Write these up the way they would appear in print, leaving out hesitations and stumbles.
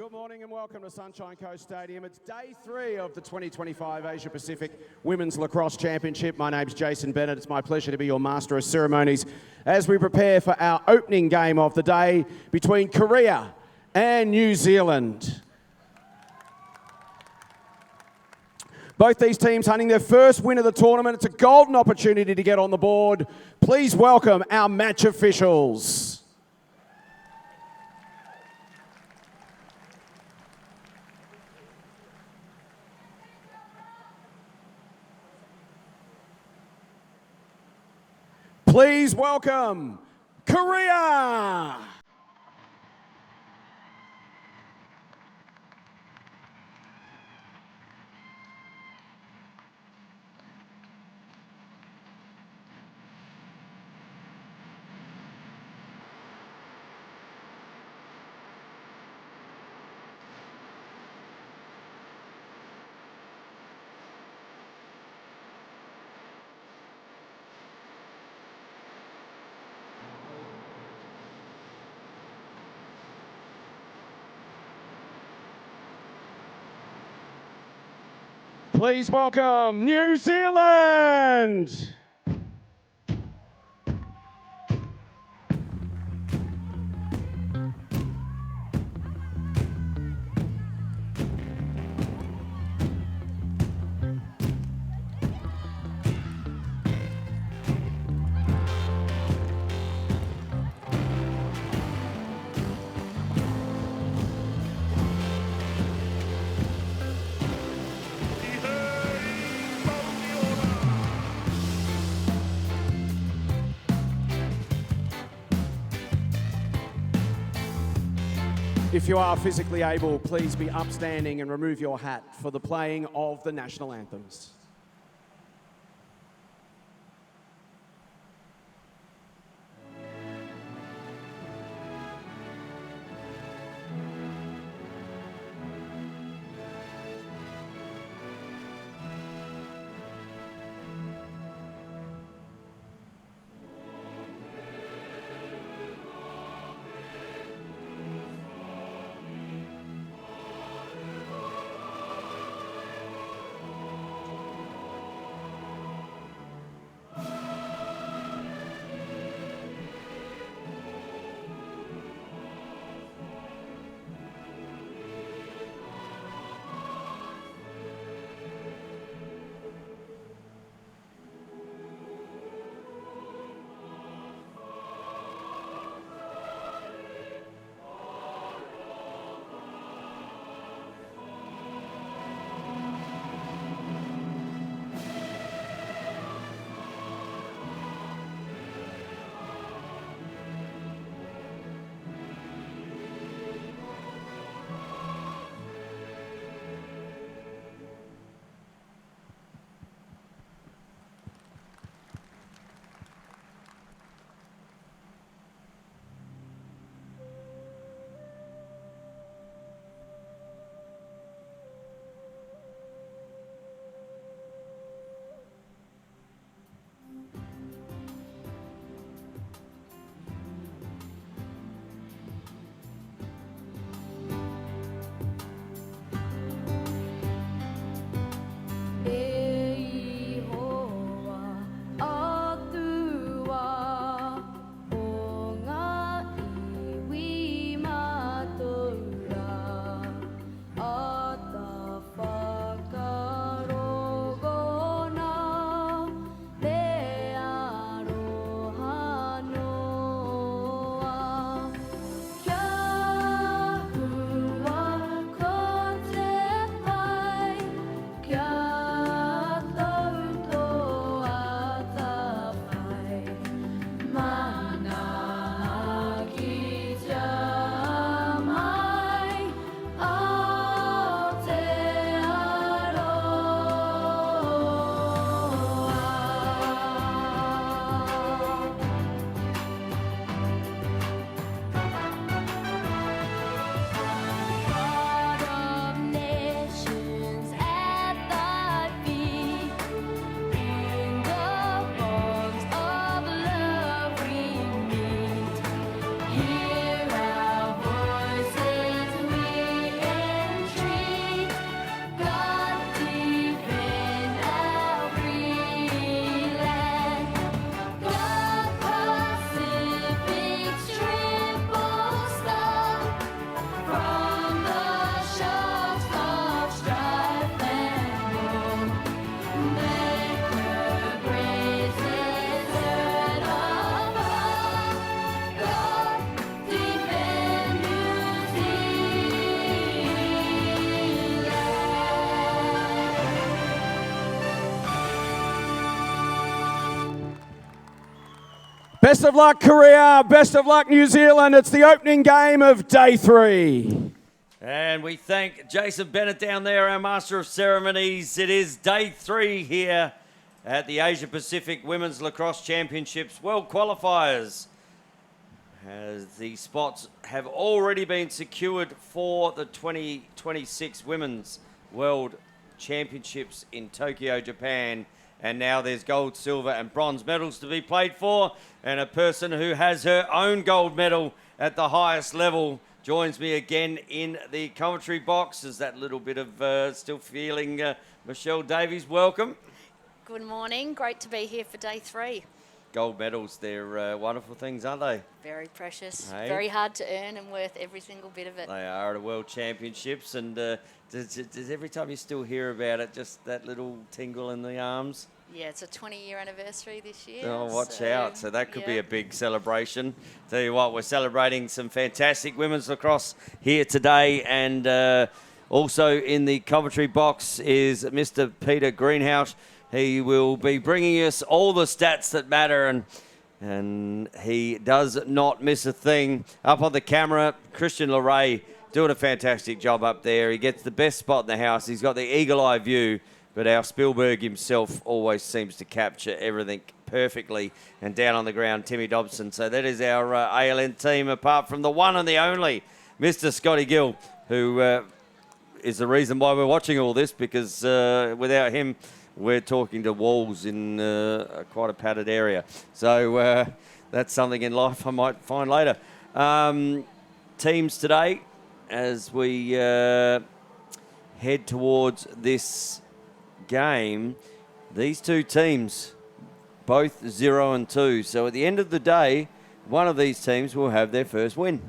Good morning and welcome to Sunshine Coast Stadium. It's day 3 of the 2025 Asia Pacific Women's Lacrosse Championship. My name's Jason Bennett. It's my pleasure to be your master of ceremonies as we prepare for our opening game of the day between Korea and New Zealand. Both these teams hunting their first win of the tournament. It's a golden opportunity to get on the board. Please welcome our match officials. Please welcome Korea. Please welcome New Zealand. If you are physically able, please be upstanding and remove your hat for the playing of the national anthems. Best of luck, Korea. Best of luck, New Zealand. It's the opening game of day 3. And we thank Jason Bennett down there, our Master of Ceremonies. It is day 3 here at the Asia Pacific Women's Lacrosse Championships World Qualifiers, as the spots have already been secured for the 2026 Women's World Championships in Tokyo, Japan. And now there's gold, silver and bronze medals to be played for. And a person who has her own gold medal at the highest level joins me again in the commentary box. Is that little bit of still feeling, Michelle Davies, welcome. Good morning. Great to be here for day 3. Gold medals, they're wonderful things, aren't they? Very precious. Hey? Very hard to earn and worth every single bit of it. They are at a World Championships, and does every time you still hear about it, just that little tingle in the arms? Yeah, it's a 20-year anniversary this year. Oh, watch out. So that could be a big celebration. Tell you what, we're celebrating some fantastic women's lacrosse here today. And also in the commentary box is Mr. Peter Greenhouse. He will be bringing us all the stats that matter, and he does not miss a thing. Up on the camera, Christian Leray doing a fantastic job up there. He gets the best spot in the house. He's got the eagle-eye view. But our Spielberg himself always seems to capture everything perfectly. And down on the ground, Timmy Dobson. So that is our ALN team, apart from the one and the only Mr. Scotty Gill, who is the reason why we're watching all this, because without him, we're talking to walls in quite a padded area. So that's something in life I might find later. Teams today, as we head towards this game, these two teams both 0-2, so at the end of the day one of these teams will have their first win.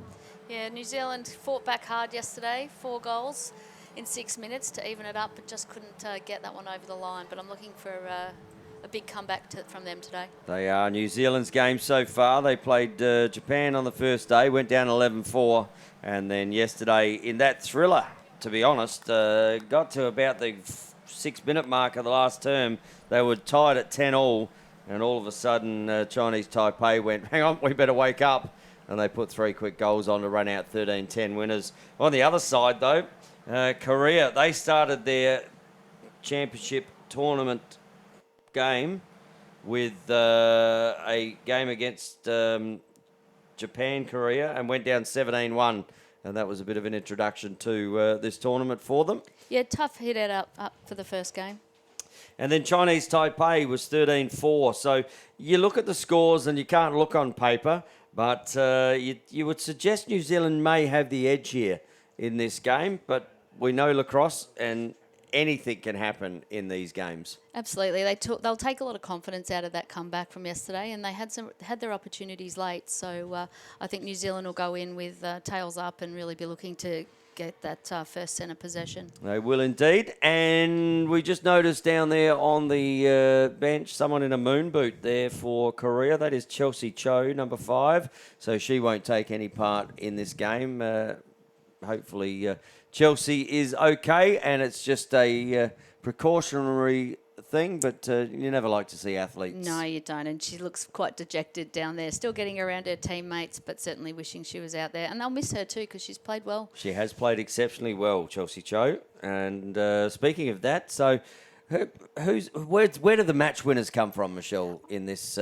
Yeah, New Zealand fought back hard yesterday, 4 goals in 6 minutes to even it up, but just couldn't get that one over the line. But I'm looking for a big comeback from them today. They are New Zealand's game so far. They played Japan on the first day, went down 11-4, and then yesterday in that thriller, to be honest, got to about the 6-minute mark of the last term. They were tied at 10-all, and all of a sudden Chinese Taipei went, hang on, we better wake up, and they put 3 quick goals on to run out 13-10 winners. On the other side though, Korea, they started their championship tournament game with a game against Japan, Korea, and went down 17-1. And that was a bit of an introduction to this tournament for them. Yeah, tough hit it up for the first game. And then Chinese Taipei was 13-4. So you look at the scores and you can't look on paper, but you would suggest New Zealand may have the edge here in this game. But we know lacrosse, and anything can happen in these games. Absolutely. They'll take a lot of confidence out of that comeback from yesterday, and they had their opportunities late. So I think New Zealand will go in with tails up and really be looking to get that first centre possession. They will indeed. And we just noticed down there on the bench someone in a moon boot there for Korea. That is Chelsea Cho, number 5. So she won't take any part in this game. Hopefully Chelsea is okay, and it's just a precautionary thing, but you never like to see athletes. No, you don't, and she looks quite dejected down there, still getting around her teammates, but certainly wishing she was out there. And they'll miss her too, because she's played well. She has played exceptionally well, Chelsea Cho. And speaking of that, so where do the match winners come from, Michelle, in this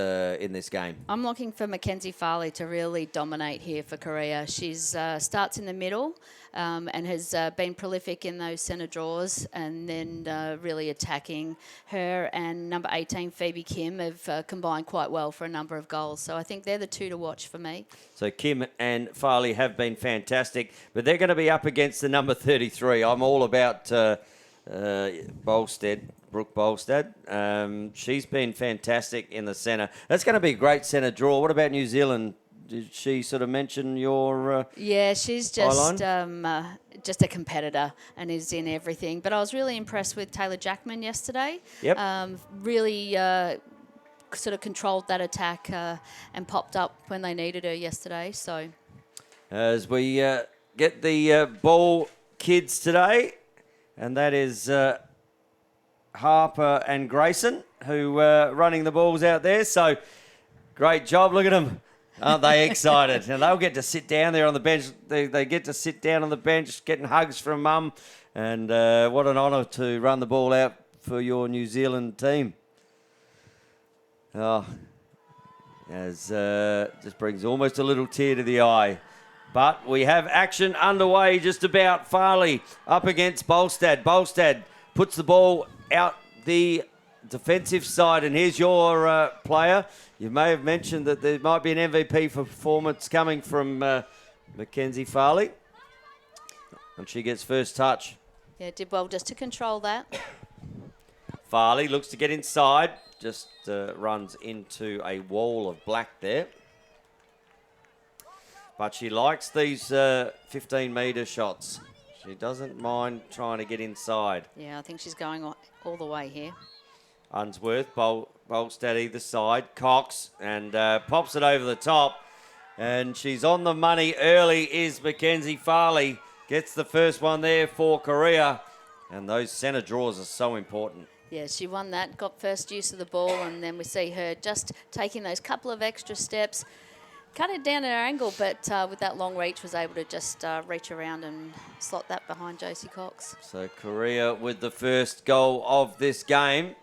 game? I'm looking for Mackenzie Farley to really dominate here for Korea. She's starts in the middle and has been prolific in those centre draws, and then really attacking. Her and number 18, Phoebe Kim, have combined quite well for a number of goals. So I think they're the two to watch for me. So Kim and Farley have been fantastic, but they're going to be up against the number 33. I'm all about Brooke Bolstad. She's been fantastic in the centre. That's going to be a great centre draw. What about New Zealand? Did she sort of mention your Yeah, she's just a competitor and is in everything. But I was really impressed with Taylor Jackman yesterday. Yep. Really sort of controlled that attack and popped up when they needed her yesterday. So as we get the ball kids today, and that is Harper and Grayson who running the balls out there. So Great job. Look at them. Aren't they excited? And they'll get to sit down there on the bench. They get to sit down on the bench, getting hugs from mum. And what an honour to run the ball out for your New Zealand team. Oh, just brings almost a little tear to the eye. But we have action underway just about. Farley up against Bolstad. Bolstad puts the ball out the defensive side, and here's your player. You may have mentioned that there might be an MVP for performance coming from Mackenzie Farley. And she gets first touch. Yeah, did well just to control that. Farley looks to get inside, just runs into a wall of black there. But she likes these 15-metre shots. She doesn't mind trying to get inside. Yeah, I think she's going all the way here. Unsworth, Bolstad either side. Cox, and pops it over the top. And she's on the money early is Mackenzie Farley. Gets the first one there for Korea. And those centre draws are so important. Yeah, she won that, got first use of the ball, and then we see her just taking those couple of extra steps. Cut it down at her angle, but with that long reach was able to just reach around and slot that behind Josie Cox. So Korea with the first goal of this game.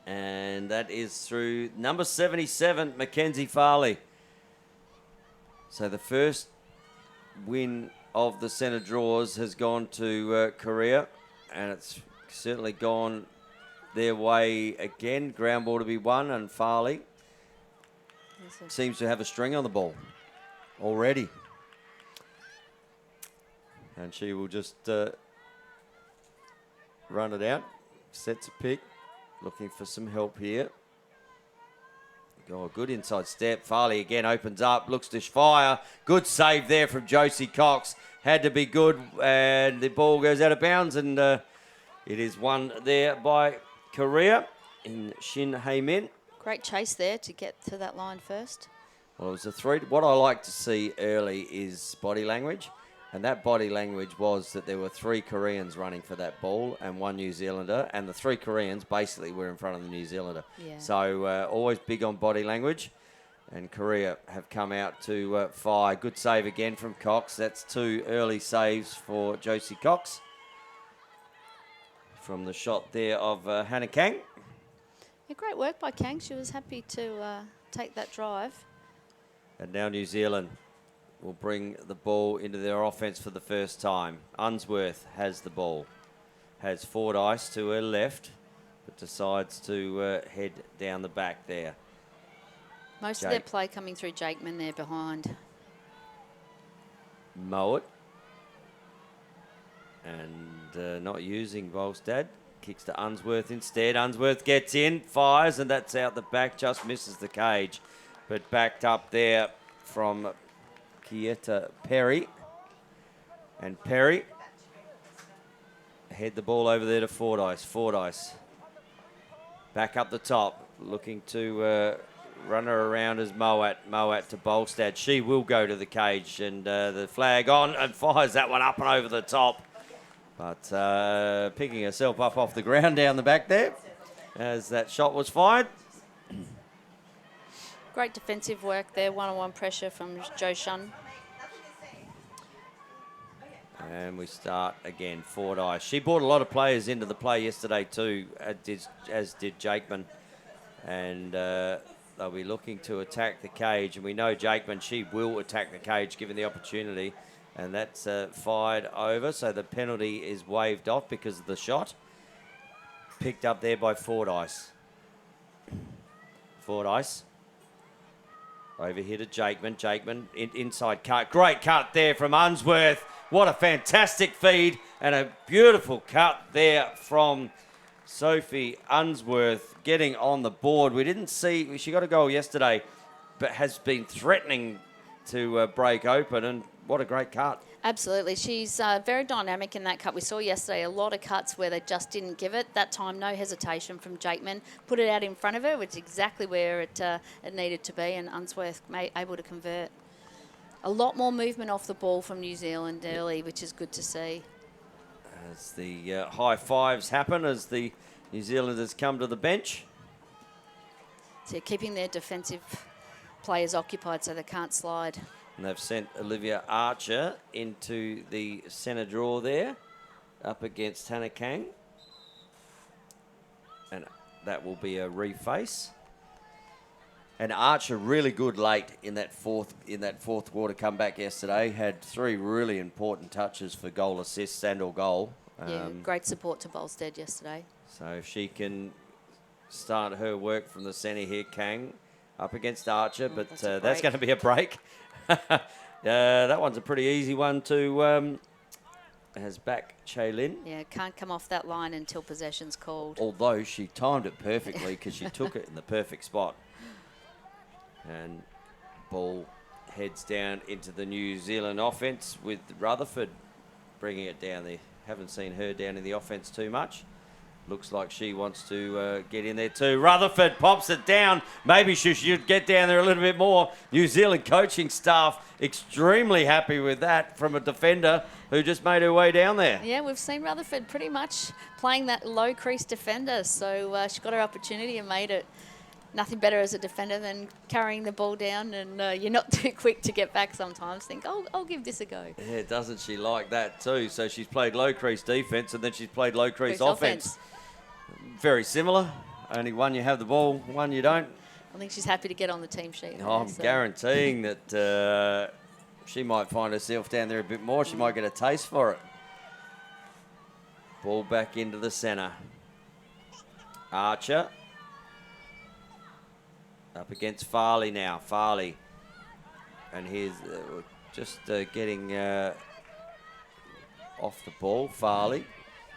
And that is through number 77, Mackenzie Farley. So the first win of the centre draws has gone to Korea. And it's certainly gone their way again. Ground ball to be won, and Farley seems to have a string on the ball already. And she will just run it out. Sets a pick. Looking for some help here. Oh, good inside step. Farley again opens up. Looks to fire. Good save there from Josie Cox. Had to be good. And the ball goes out of bounds. And it is won there by Korea in Shin Hae-min. Great chase there to get to that line first. Well, it was a three. What I like to see early is body language. And that body language was that there were 3 Koreans running for that ball and 1 New Zealander. And the 3 Koreans basically were in front of the New Zealander. Yeah. So always big on body language. And Korea have come out to fire. Good save again from Cox. That's 2 early saves for Josie Cox. From the shot there of Hannah Kang. Yeah, great work by Kang. She was happy to take that drive. And now New Zealand will bring the ball into their offence for the first time. Unsworth has the ball. Has Fordyce to her left, but decides to head down the back there. Most of their play coming through Jakeman there behind. Mowat. And not using Volstad. Kicks to Unsworth instead. Unsworth gets in, fires, and that's out the back. Just misses the cage. But backed up there from Kieta Perry. And Perry head the ball over there to Fordyce. Fordyce back up the top. Looking to run her around as Mowat. Mowat to Bolstad. She will go to the cage. And the flag on and fires that one up and over the top. But picking herself up off the ground down the back there as that shot was fired. Great defensive work there, one-on-one pressure from Jo Shun. And we start again, Fordyce. She brought a lot of players into the play yesterday too, as did Jakeman. And they'll be looking to attack the cage. And we know Jakeman, she will attack the cage given the opportunity. And that's fired over, so the penalty is waved off because of the shot. Picked up there by Fordyce. Fordyce. Over here to Jakeman. Jakeman, inside cut. Great cut there from Unsworth. What a fantastic feed and a beautiful cut there from Sophie Unsworth getting on the board. We didn't see, she got a goal yesterday, but has been threatening to break open, and what a great cut. Absolutely. She's very dynamic in that cut. We saw yesterday a lot of cuts where they just didn't give it. That time, no hesitation from Jakeman. Put it out in front of her, which is exactly where it needed to be, and Unsworth able to convert. A lot more movement off the ball from New Zealand early, which is good to see. As the high fives happen as the New Zealanders come to the bench. So keeping their defensive players occupied so they can't slide. And they've sent Olivia Archer into the centre draw there, up against Hannah Kang. And that will be a reface. And Archer really good late in that fourth quarter comeback yesterday. Had 3 really important touches for goal assists and/or goal. Yeah, great support to Bolstead yesterday. So if she can start her work from the centre here, Kang up against Archer, but that's going to be a break. That one's a pretty easy one to has back Chaylin. Yeah, can't come off that line until possession's called. Although she timed it perfectly because she took it in the perfect spot. And ball heads down into the New Zealand offence with Rutherford bringing it down there. Haven't seen her down in the offence too much. Looks like she wants to get in there too. Rutherford pops it down. Maybe she should get down there a little bit more. New Zealand coaching staff extremely happy with that from a defender who just made her way down there. Yeah, we've seen Rutherford pretty much playing that low crease defender. So she got her opportunity and made it. Nothing better as a defender than carrying the ball down, and you're not too quick to get back sometimes. Think, oh, I'll give this a go. Yeah, doesn't she like that too? So she's played low crease defence and then she's played low crease offence. Very similar. Only one you have the ball, one you don't. I think she's happy to get on the team sheet. I'm guaranteeing that she might find herself down there a bit more. She might get a taste for it. Ball back into the centre. Archer. Up against Farley now. Farley. And here's just getting off the ball. Farley.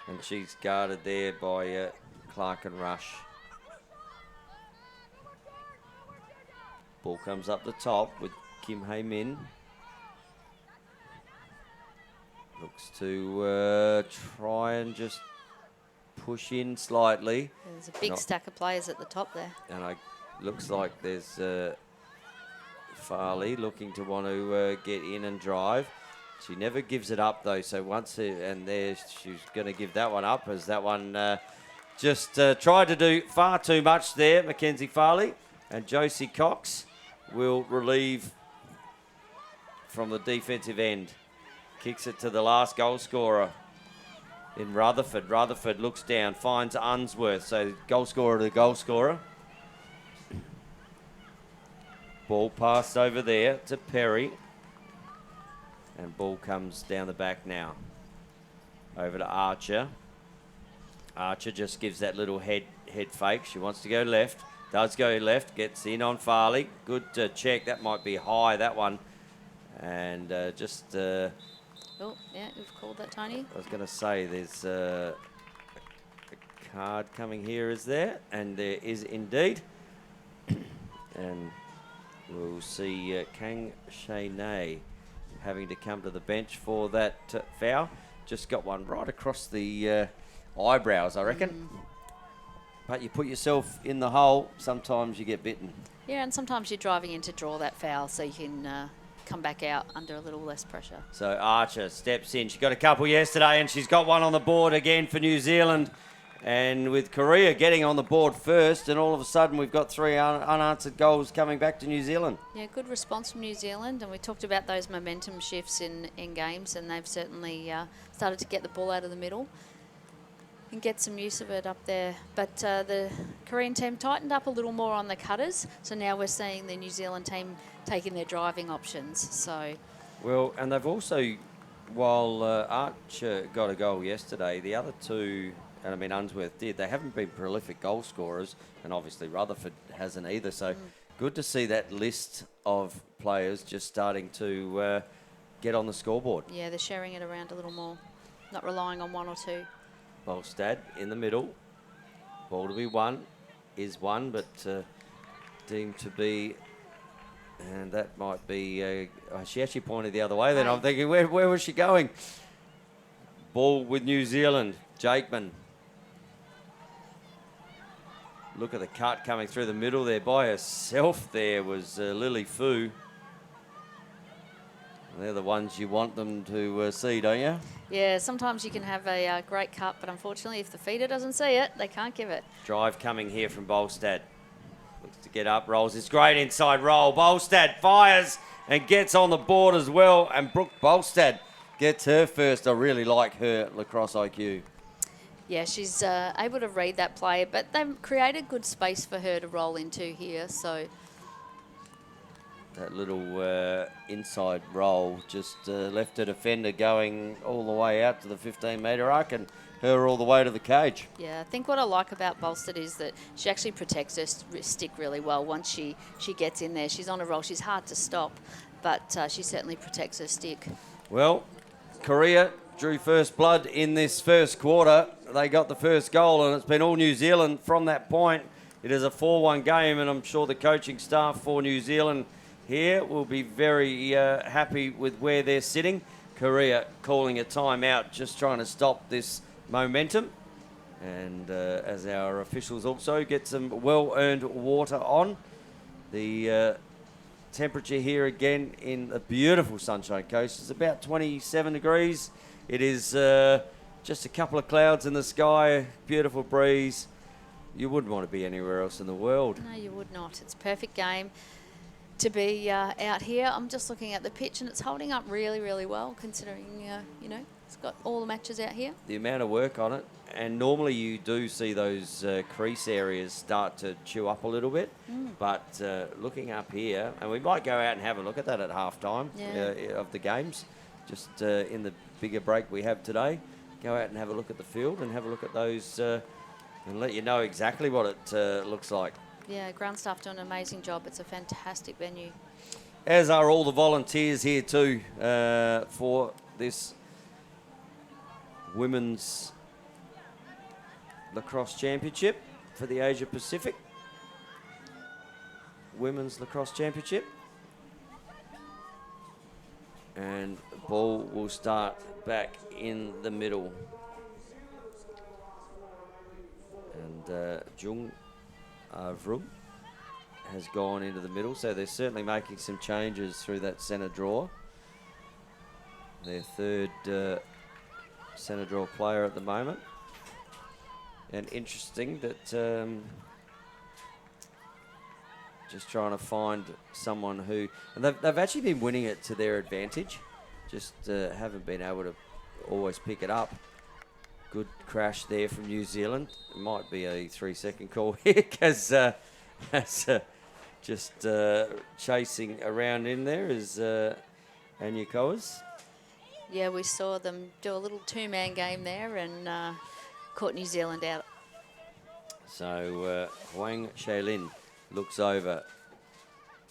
And she's guarded there by Clark and Rush. Ball comes up the top with Kim Hae Min. Looks to try and just push in slightly. There's a big stack of players at the top there. And looks like there's Farley looking to want to get in and drive. She never gives it up though, so once and there she's going to give that one up as that one just tried to do far too much there, Mackenzie Farley. And Josie Cox will relieve from the defensive end. Kicks it to the last goal scorer in Rutherford. Rutherford looks down, finds Unsworth, so goal scorer to goal scorer. Ball passed over there to Perry. And ball comes down the back now. Over to Archer. Archer just gives that little head fake. She wants to go left. Does go left. Gets in on Farley. Good check. That might be high, that one. And just... oh, yeah, you've called that, Tony. I was going to say there's a card coming here, is there? And there is indeed. And we'll see Kang Shane having to come to the bench for that foul. Just got one right across the eyebrows, I reckon. But you put yourself in the hole, sometimes you get bitten. Yeah, and sometimes you're driving in to draw that foul so you can come back out under a little less pressure. So Archer steps in. She got a couple yesterday and she's got one on the board again for New Zealand. And with Korea getting on the board first, and all of a sudden we've got 3 unanswered goals coming back to New Zealand. Yeah, good response from New Zealand. And we talked about those momentum shifts in games, and they've certainly started to get the ball out of the middle and get some use of it up there. But the Korean team tightened up a little more on the cutters. So now we're seeing the New Zealand team taking their driving options. So, well, and they've also, while Archer got a goal yesterday, the other two... And I mean, Unsworth did. They haven't been prolific goal scorers, and obviously Rutherford hasn't either. So good to see that list of players just starting to get on the scoreboard. Yeah, they're sharing it around a little more, not relying on 1 or 2. Bolstad in the middle. Ball to be won is won, but deemed to be, and that might be. She actually pointed the other way. Then I'm thinking, where was she going? Ball with New Zealand. Jakeman. Look at the cut coming through the middle there by herself. There was Lily Fu. They're the ones you want them to see, don't you? Yeah, sometimes you can have a great cut, but unfortunately if the feeder doesn't see it, they can't give it. Drive coming here from Bolstad. Looks to get up, rolls. It's great inside roll. Bolstad fires and gets on the board as well. And Brooke Bolstad gets her first. I really like her lacrosse IQ. Yeah, she's able to read that play, but they've created good space for her to roll into here. So that little inside roll just left her defender going all the way out to the 15-metre arc and her all the way to the cage. yeah, I think what I like about Bolstad is that she actually protects her stick really well. Once she gets in there, she's on a roll. She's hard to stop, but she certainly protects her stick. Well, Korea drew first blood in this first quarter. They got the first goal, and it's been all New Zealand from that point. It is a 4-1 game, and I'm sure the coaching staff for New Zealand here will be very happy with where they're sitting. Korea calling a timeout, just trying to stop this momentum. And as our officials also get some well-earned water on. The temperature here again in the beautiful Sunshine Coast is about 27 degrees. It is just a couple of clouds in the sky, beautiful breeze. You wouldn't want to be anywhere else in the world. No, you would not. It's a perfect game to be out here. I'm just looking at the pitch and it's holding up really, really well considering, you know, it's got all the matches out here. The amount of work on it, and normally you do see those crease areas start to chew up a little bit, but looking up here, and we might go out and have a look at that at halftime of the games, just in the bigger break we have today. Go out and have a look at the field and have a look at those and let you know exactly what it looks like. Yeah, ground staff doing an amazing job. It's a fantastic venue. As are all the volunteers here too for this Women's Lacrosse Championship for the Asia Pacific. Women's Lacrosse Championship. And ball will start back in the middle. And Jung Vrum has gone into the middle, so they're certainly making some changes through that centre draw. Their third centre draw player at the moment. And interesting that just trying to find someone who, and they've actually been winning it to their advantage, just haven't been able to always pick it up. Good crash there from New Zealand. It might be a 3-second call here because just chasing around in there is Anya Coas. Yeah, we saw them do a little two-man game there and caught New Zealand out. So Huang Shailin looks over,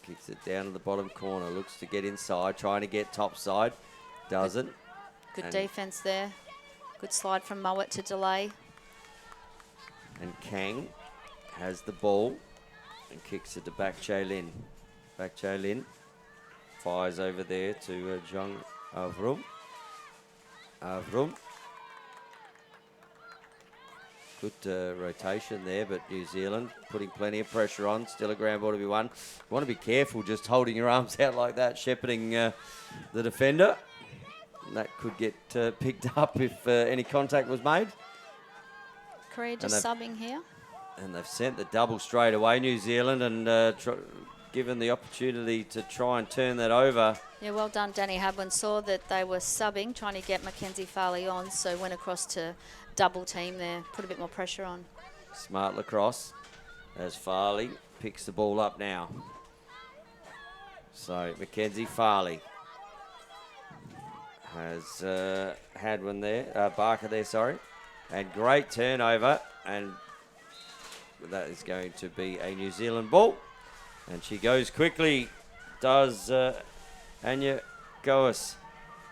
kicks it down to the bottom corner, looks to get inside, trying to get top side, doesn't. Good defence there. Good slide from Mowat to delay. And Kang has the ball and kicks it to Back Chaylin. Back Chaylin fires over there to Jung Avrum. Avrum. Good rotation there, but New Zealand putting plenty of pressure on. Still a ground ball to be won. You want to be careful just holding your arms out like that, shepherding the defender. That could get picked up if any contact was made. Korea just subbing here. And they've sent the double straight away, New Zealand, and given the opportunity to try and turn that over. Yeah, well done, Danny Hadwin. Saw that they were subbing, trying to get Mackenzie Farley on, so went across to double team there, put a bit more pressure on. Smart lacrosse as Farley picks the ball up now. So Mackenzie Farley has Hadwin there, Barker there, sorry. And great turnover, and that is going to be a New Zealand ball. And she goes quickly, does Anya Coas.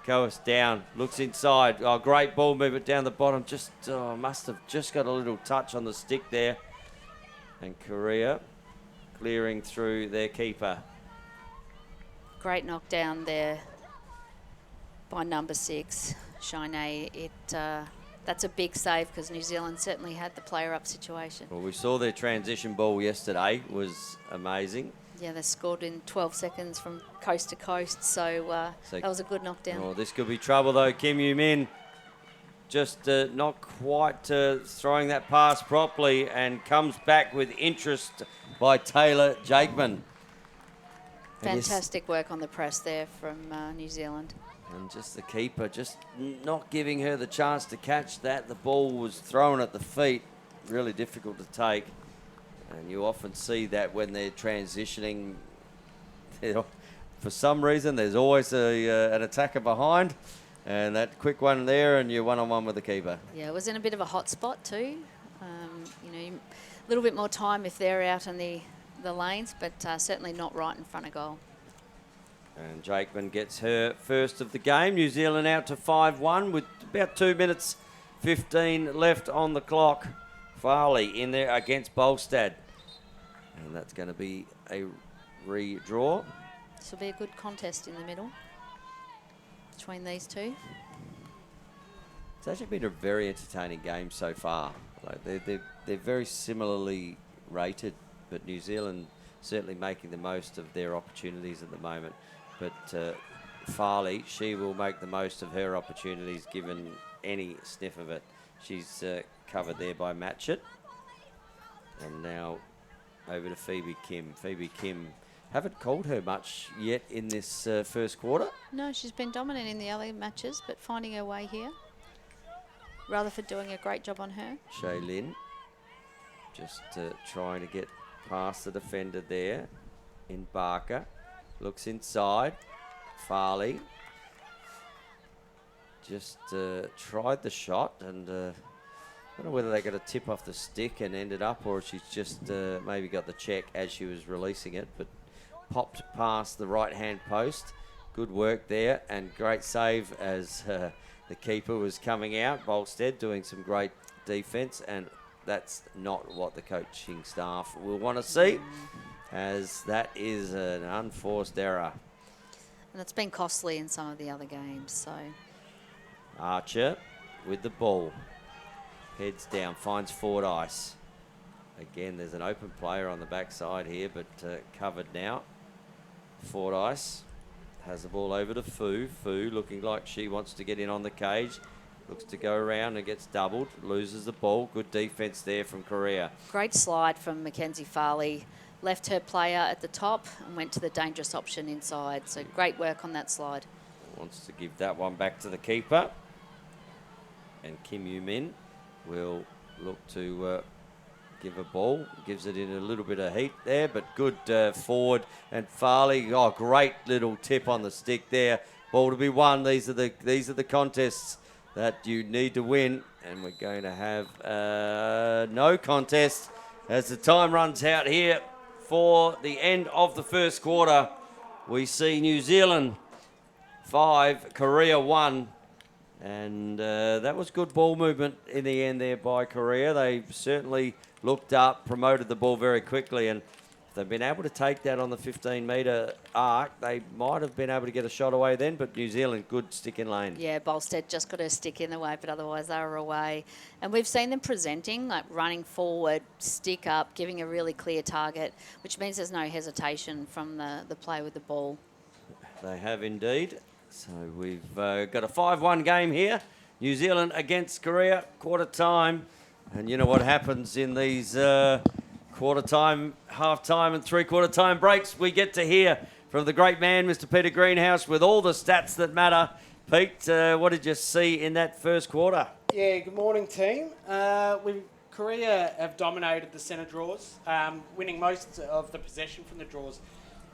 Coas down, looks inside. Oh, great ball movement down the bottom. Just must have just got a little touch on the stick there. And Korea clearing through their keeper. Great knockdown there by number 6, Shine. That's a big save because New Zealand certainly had the player up situation. Well, we saw their transition ball yesterday, was amazing. Yeah, they scored in 12 seconds from coast to coast, so that was a good knockdown. Oh, this could be trouble though. Kim Yu Min just not quite throwing that pass properly and comes back with interest by Taylor Jakeman. Fantastic work on the press there from New Zealand. And just the keeper, just not giving her the chance to catch that. The ball was thrown at the feet, really difficult to take. And you often see that when they're transitioning. For some reason, there's always an attacker behind. And that quick one there, and you're one-on-one with the keeper. Yeah, it was in a bit of a hot spot too. A little bit more time if they're out in the lanes, but certainly not right in front of goal. And Jakeman gets her first of the game. New Zealand out to 5-1 with about 2 minutes 15 left on the clock. Farley in there against Bolstad. And that's going to be a redraw. This will be a good contest in the middle between these two. It's actually been a very entertaining game so far. Like they're very similarly rated, but New Zealand certainly making the most of their opportunities at the moment. But Farley, she will make the most of her opportunities given any sniff of it. She's covered there by Matchett. And now over to Phoebe Kim. Phoebe Kim, haven't called her much yet in this first quarter. No, she's been dominant in the early matches, but finding her way here. Rutherford doing a great job on her. Shaylin just trying to get past the defender there in Barker. Looks inside. Farley just tried the shot, and I don't know whether they got a tip off the stick and ended up, or she's just maybe got the check as she was releasing it, but popped past the right-hand post. Good work there, and great save as the keeper was coming out. Bolstead doing some great defence, and that's not what the coaching staff will want to see, as that is an unforced error. And it's been costly in some of the other games, so. Archer with the ball. Heads down, finds Fordyce. Again, there's an open player on the backside here, but covered now. Fordyce has the ball over to Fu. Fu looking like she wants to get in on the cage. Looks to go around and gets doubled. Loses the ball. Good defence there from Korea. Great slide from Mackenzie Farley. Left her player at the top and went to the dangerous option inside. So great work on that slide. Wants to give that one back to the keeper. And Kim Yu-min will look to give a ball. Gives it in a little bit of heat there, but good forward. And Farley, oh, great little tip on the stick there. Ball to be won. These are the contests that you need to win. And we're going to have no contest as the time runs out here for the end of the first quarter. We see New Zealand 5, Korea 1. And that was good ball movement in the end there by Korea. They certainly looked up, promoted the ball very quickly, and if they've been able to take that on the 15-metre arc, they might have been able to get a shot away then, but New Zealand, good stick in lane. Yeah, Bolstead just got her stick in the way, but otherwise they were away. And we've seen them presenting, like running forward, stick up, giving a really clear target, which means there's no hesitation from the play with the ball. They have indeed. So we've got a 5-1 game here. New Zealand against Korea, quarter time. And you know what happens in these quarter time, half time and three-quarter time breaks? We get to hear from the great man, Mr. Peter Greenhouse, with all the stats that matter. Pete, what did you see in that first quarter? Yeah, good morning, team. Korea have dominated the centre draws, winning most of the possession from the draws.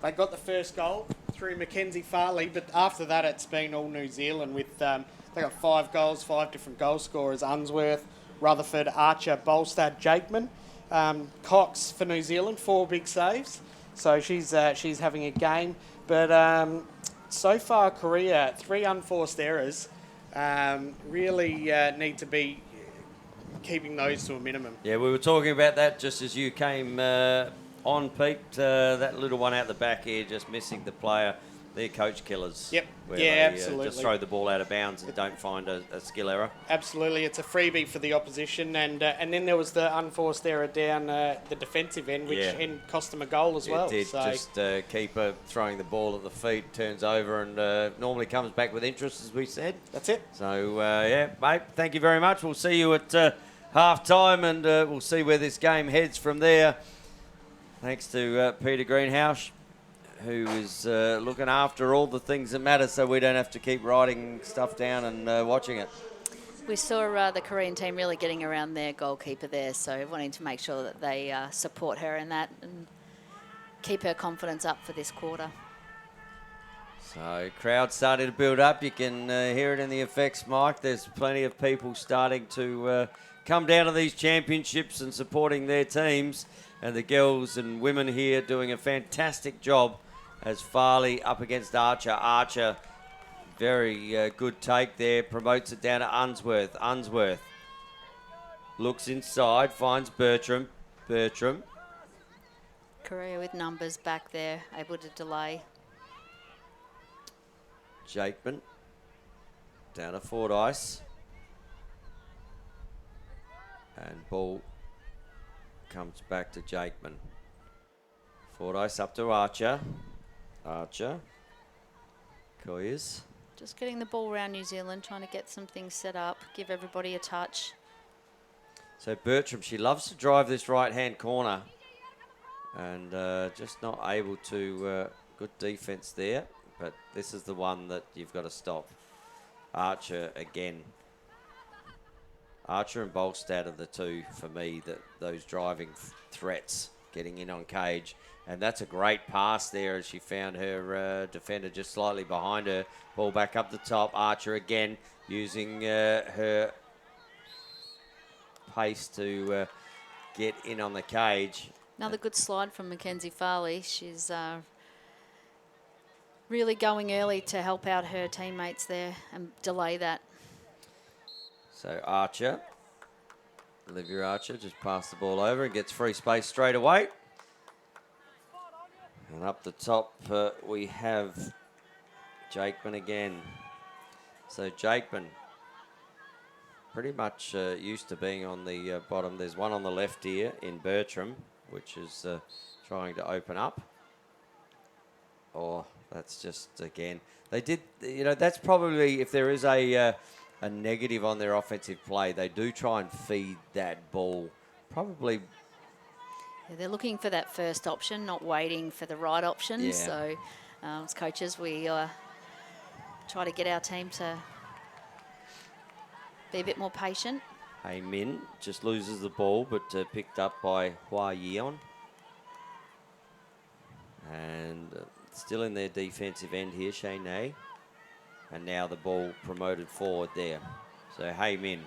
They got the first goal through Mackenzie Farley, but after that it's been all New Zealand with they got 5 goals, 5 different goal scorers: Unsworth, Rutherford, Archer, Bolstad, Jakeman. Cox for New Zealand, 4 big saves. So she's having a game. But so far Korea, 3 unforced errors. Really need to be keeping those to a minimum. Yeah, we were talking about that just as you came on, Pete. That little one out the back here, just missing the player. They're coach killers. Yep. Where Yeah, they, absolutely. Just throw the ball out of bounds and don't find a skill error. Absolutely, it's a freebie for the opposition, and then there was the unforced error down the defensive end, which cost them a goal as well. It did. So Just keeper throwing the ball at the feet, turns over, and normally comes back with interest, as we said. that's it. So yeah, mate, thank you very much. We'll see you at half time, and we'll see where this game heads from there. Thanks to Peter Greenhouse, who is looking after all the things that matter so we don't have to keep writing stuff down and watching it. We saw the Korean team really getting around their goalkeeper there, so wanting to make sure that they support her in that and keep her confidence up for this quarter. So crowd starting to build up. You can hear it in the effects, Mike. There's plenty of people starting to come down to these championships and supporting their teams. And the girls and women here doing a fantastic job as Farley up against Archer. Archer, very good take there. Promotes it down to Unsworth. Unsworth looks inside, finds Bertram. Bertram. Korea with numbers back there, able to delay. Jakeman down to Fordyce. And ball comes back to Jakeman. Fordyce up to Archer. Archer. Coyers. Just getting the ball around New Zealand, trying to get some things set up, give everybody a touch. So Bertram, she loves to drive this right-hand corner. And just not able to, good defence there. But this is the one that you've got to stop. Archer again. Archer and Bolstad are the two, for me, that those driving threats, getting in on cage. And that's a great pass there as she found her defender just slightly behind her. Ball back up the top. Archer again using her pace to get in on the cage. Another good slide from Mackenzie Farley. She's really going early to help out her teammates there and delay that. So Archer, Olivia Archer just passed the ball over and gets free space straight away. And up the top we have Jakeman again. So Jakeman pretty much used to being on the bottom. There's one on the left here in Bertram, which is trying to open up. Oh, that's just, again, they did, you know, that's probably, if there is a negative on their offensive play, they do try and feed that ball. Probably. Yeah, they're looking for that first option, not waiting for the right option. Yeah. So as coaches, we try to get our team to be a bit more patient. Hey Min just loses the ball, but picked up by Hua Yeon. And still in their defensive end here, Shay Nay. And now the ball promoted forward there. So Hey Min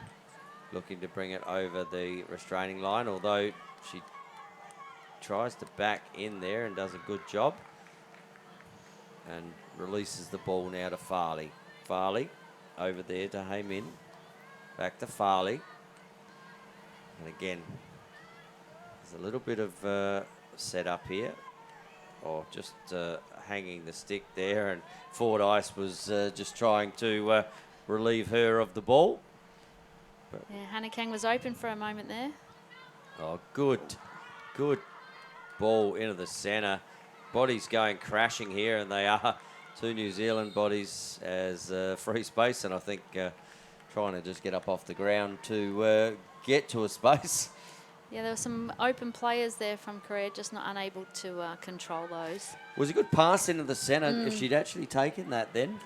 looking to bring it over the restraining line, although she tries to back in there and does a good job. And releases the ball now to Farley. Farley over there to Hey Min. Back to Farley. And again, there's a little bit of setup here. Or just hanging the stick there. And Fordyce was just trying to relieve her of the ball. But Yeah, Hannah Kang was open for a moment there. oh, good ball into the centre. Bodies going crashing here, and they are two New Zealand bodies as free space. And I think trying to just get up off the ground to get to a space. Yeah, there were some open players there from Korea, just not unable to control those. Was a good pass into the centre. If she'd actually taken that then,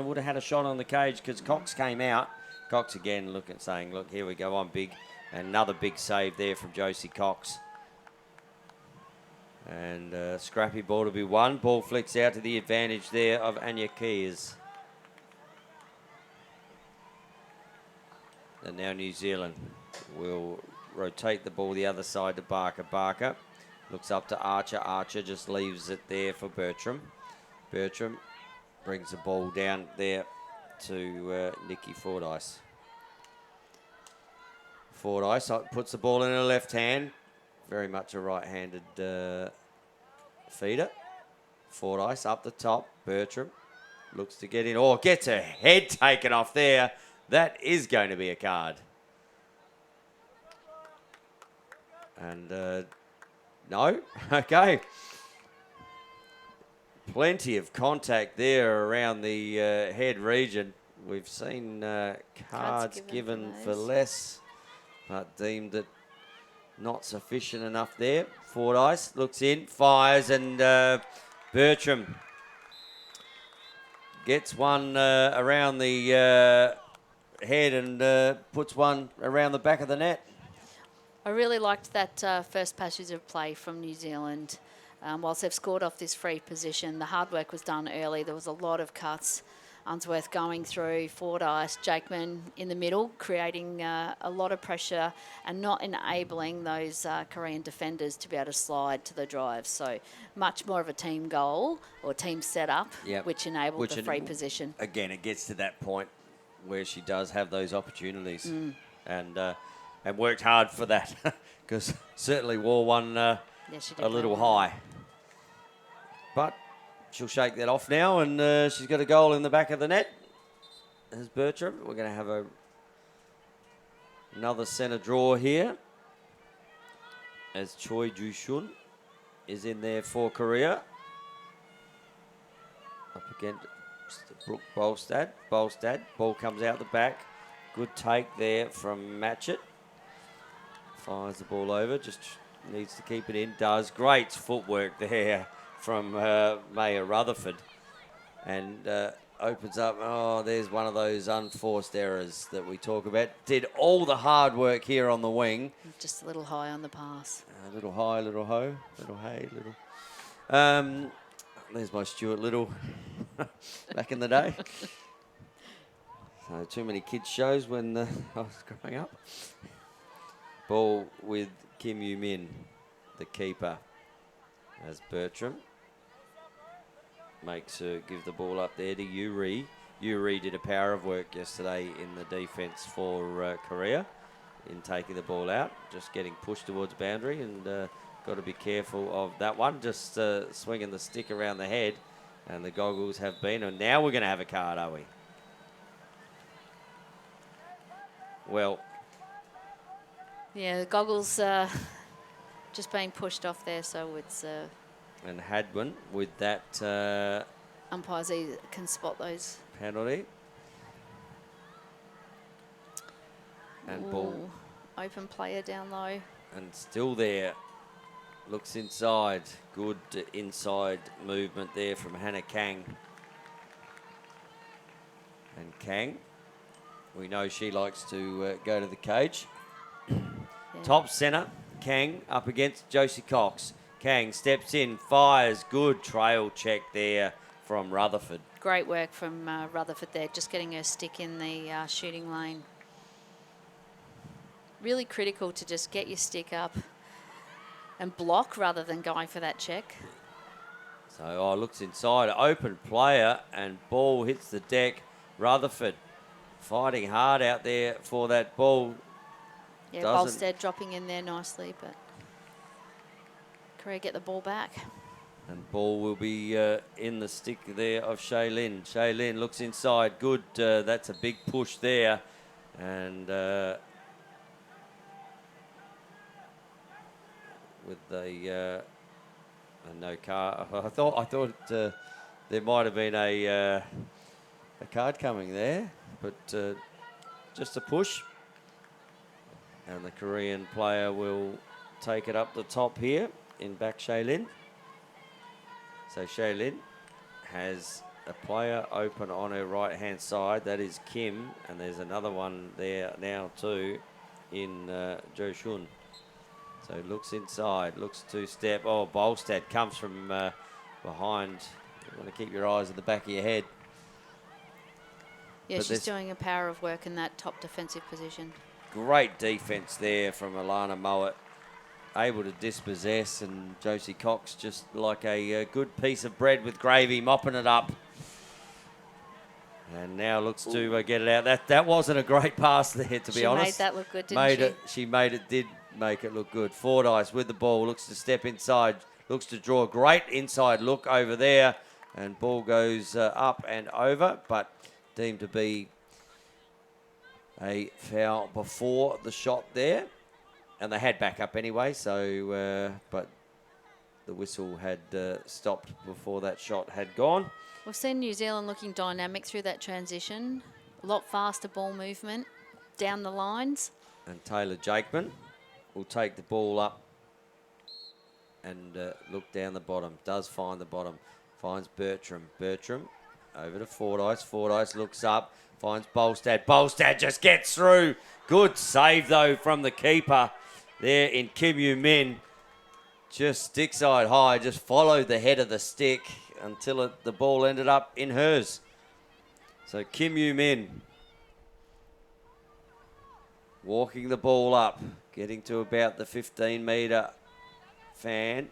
would have had a shot on the cage because Cox came out. Cox again saying, look, here we go, I'm big. And another big save there from Josie Cox. And scrappy ball to be won. Ball flicks out to the advantage there of Anya Keys. And now New Zealand will rotate the ball the other side to Barker. Barker looks up to Archer. Archer just leaves it there for Bertram. Bertram brings the ball down there to Nikki Fordyce. Fordyce puts the ball in her left hand. Very much a right-handed feeder. Fordyce up the top. Bertram looks to get in. Oh, gets her head taken off there. That is going to be a card. And no, okay. Plenty of contact there around the head region. We've seen cards given for less, but deemed it not sufficient enough there. Fordyce looks in, fires, and Bertram gets one around the head and puts one around the back of the net. I really liked that first passage of play from New Zealand. Whilst they've scored off this free position, the hard work was done early. There was a lot of cuts. Unsworth going through, Fordyce, Jakeman in the middle, creating a lot of pressure and not enabling those Korean defenders to be able to slide to the drive. So much more of a team goal or team setup, which enabled the free position. Again, it gets to that point where she does have those opportunities and worked hard for that because certainly wore one a little high. But she'll shake that off now, and she's got a goal in the back of the net. There's Bertram. We're going to have another centre draw here as Choi Joo-shun is in there for Korea. Up against Brooke Bolstad. Ball comes out the back. Good take there from Matchett. Fires the ball over. Just needs to keep it in. Does. Great footwork there from Maya Rutherford. And opens up. Oh, there's one of those unforced errors that we talk about. Did all the hard work here on the wing. Just a little high on the pass. A little high, little ho, little hey, little... there's my Stuart Little back in the day. So too many kids shows when I was growing up. Ball with Kim Yu-min, the keeper, as Bertram makes her give the ball up there to Yuri. Yuri did a power of work yesterday in the defence for Korea in taking the ball out, just getting pushed towards boundary, and got to be careful of that one, just swinging the stick around the head, and the goggles have been, and now we're going to have a card, are we? Well, yeah, the goggles just being pushed off there, so it's... and Hadwin with that... umpires can spot those. Penalty. And ball. Open player down low. And still there. Looks inside. Good inside movement there from Hannah Kang. And Kang, we know she likes to go to the cage. Top centre, Kang up against Josie Cox. Kang steps in, fires, good trail check there from Rutherford. Great work from Rutherford there, just getting her stick in the shooting lane. Really critical to just get your stick up and block rather than going for that check. So, looks inside, open player, and ball hits the deck. Rutherford fighting hard out there for that ball. Yeah, Bolstead dropping in there nicely, but Korea get the ball back. And ball will be in the stick there of Shaylin. Shaylin looks inside, good, that's a big push there. And with a no card, I thought there might have been a card coming there, but just a push. And the Korean player will take it up the top here in back Shaylin. So Shaylin has a player open on her right-hand side. That is Kim, and there's another one there now too in Jo-shun. So looks inside, looks two-step. Oh, Bolstad comes from behind. You want to keep your eyes at the back of your head. Yeah, but she's doing a power of work in that top defensive position. Great defence there from Alana Mowat. Able to dispossess, and Josie Cox just like a good piece of bread with gravy, mopping it up. And now looks to get it out. That wasn't a great pass there, to be honest. She made that look good, didn't she? Did make it look good. Fordyce with the ball, looks to step inside, looks to draw a great inside look over there, and ball goes up and over, but deemed to be a foul before the shot there. And they had back up anyway, so, but the whistle had stopped before that shot had gone. We've seen New Zealand looking dynamic through that transition. A lot faster ball movement down the lines. And Taylor Jakeman will take the ball up and look down the bottom. Does find the bottom. Finds Bertram. Bertram over to Fordyce. Fordyce looks up. Finds Bolstad. Bolstad just gets through. Good save, though, from the keeper there in Kim Yu Min. Just stick side high. Just followed the head of the stick until the ball ended up in hers. So Kim Yu Min walking the ball up. Getting to about the 15-metre fan.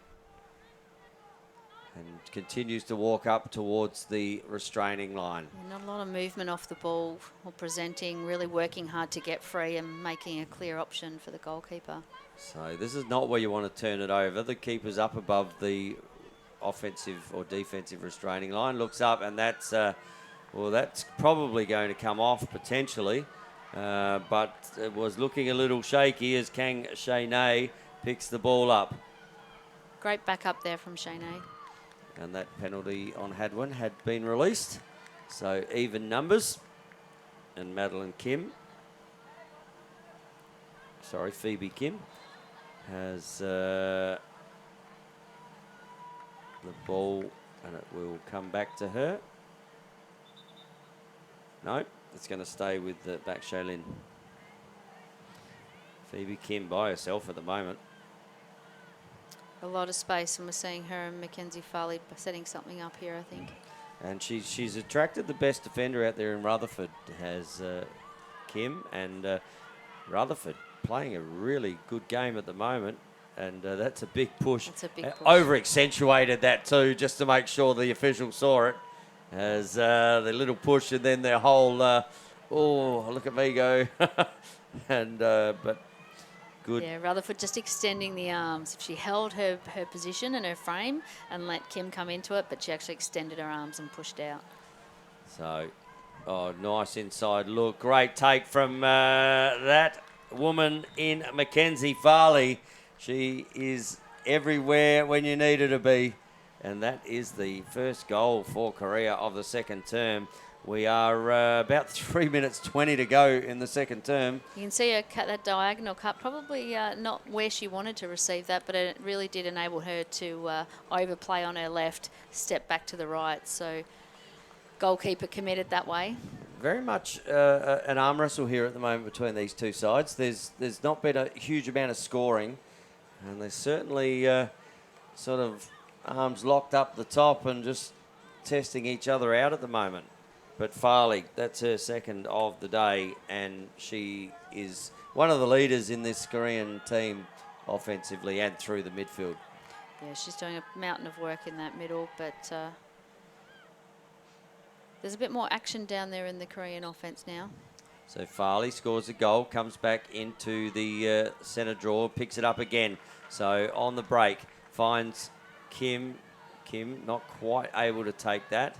And continues to walk up towards the restraining line. Not a lot of movement off the ball or presenting, really working hard to get free and making a clear option for the goalkeeper. So this is not where you want to turn it over. The keeper's up above the offensive or defensive restraining line. Looks up and that's, well, that's probably going to come off potentially. But it was looking a little shaky as Kang Shane picks the ball up. Great backup there from Shane. And that penalty on Hadwin had been released. So even numbers. And Madeline Kim, sorry, Phoebe Kim, has the ball and it will come back to her. No, it's going to stay with the back Shaylin. Phoebe Kim by herself at the moment. A lot of space, and we're seeing her and Mackenzie Farley setting something up here, I think. And she's attracted the best defender out there in Rutherford, has Kim, and Rutherford playing a really good game at the moment, and that's a big push. That's a big push. Over-accentuated that too, just to make sure the official saw it, as the little push and then their whole, oh, look at me go, and but good. Yeah, Rutherford just extending the arms. She held her position and her frame and let Kim come into it, but she actually extended her arms and pushed out. So, oh, nice inside look. Great take from that woman in Mackenzie Farley. She is everywhere when you need her to be. And that is the first goal for Korea of the second term. We are about 3 minutes 20 to go in the second term. You can see her cut that diagonal cut, probably not where she wanted to receive that, but it really did enable her to overplay on her left, step back to the right. So goalkeeper committed that way. Very much an arm wrestle here at the moment between these two sides. There's not been a huge amount of scoring, and there's certainly sort of arms locked up the top and just testing each other out at the moment. But Farley, that's her second of the day, and she is one of the leaders in this Korean team offensively and through the midfield. Yeah, she's doing a mountain of work in that middle, but there's a bit more action down there in the Korean offense now. So Farley scores a goal, comes back into the centre draw, picks it up again. So on the break, finds Kim. Kim not quite able to take that.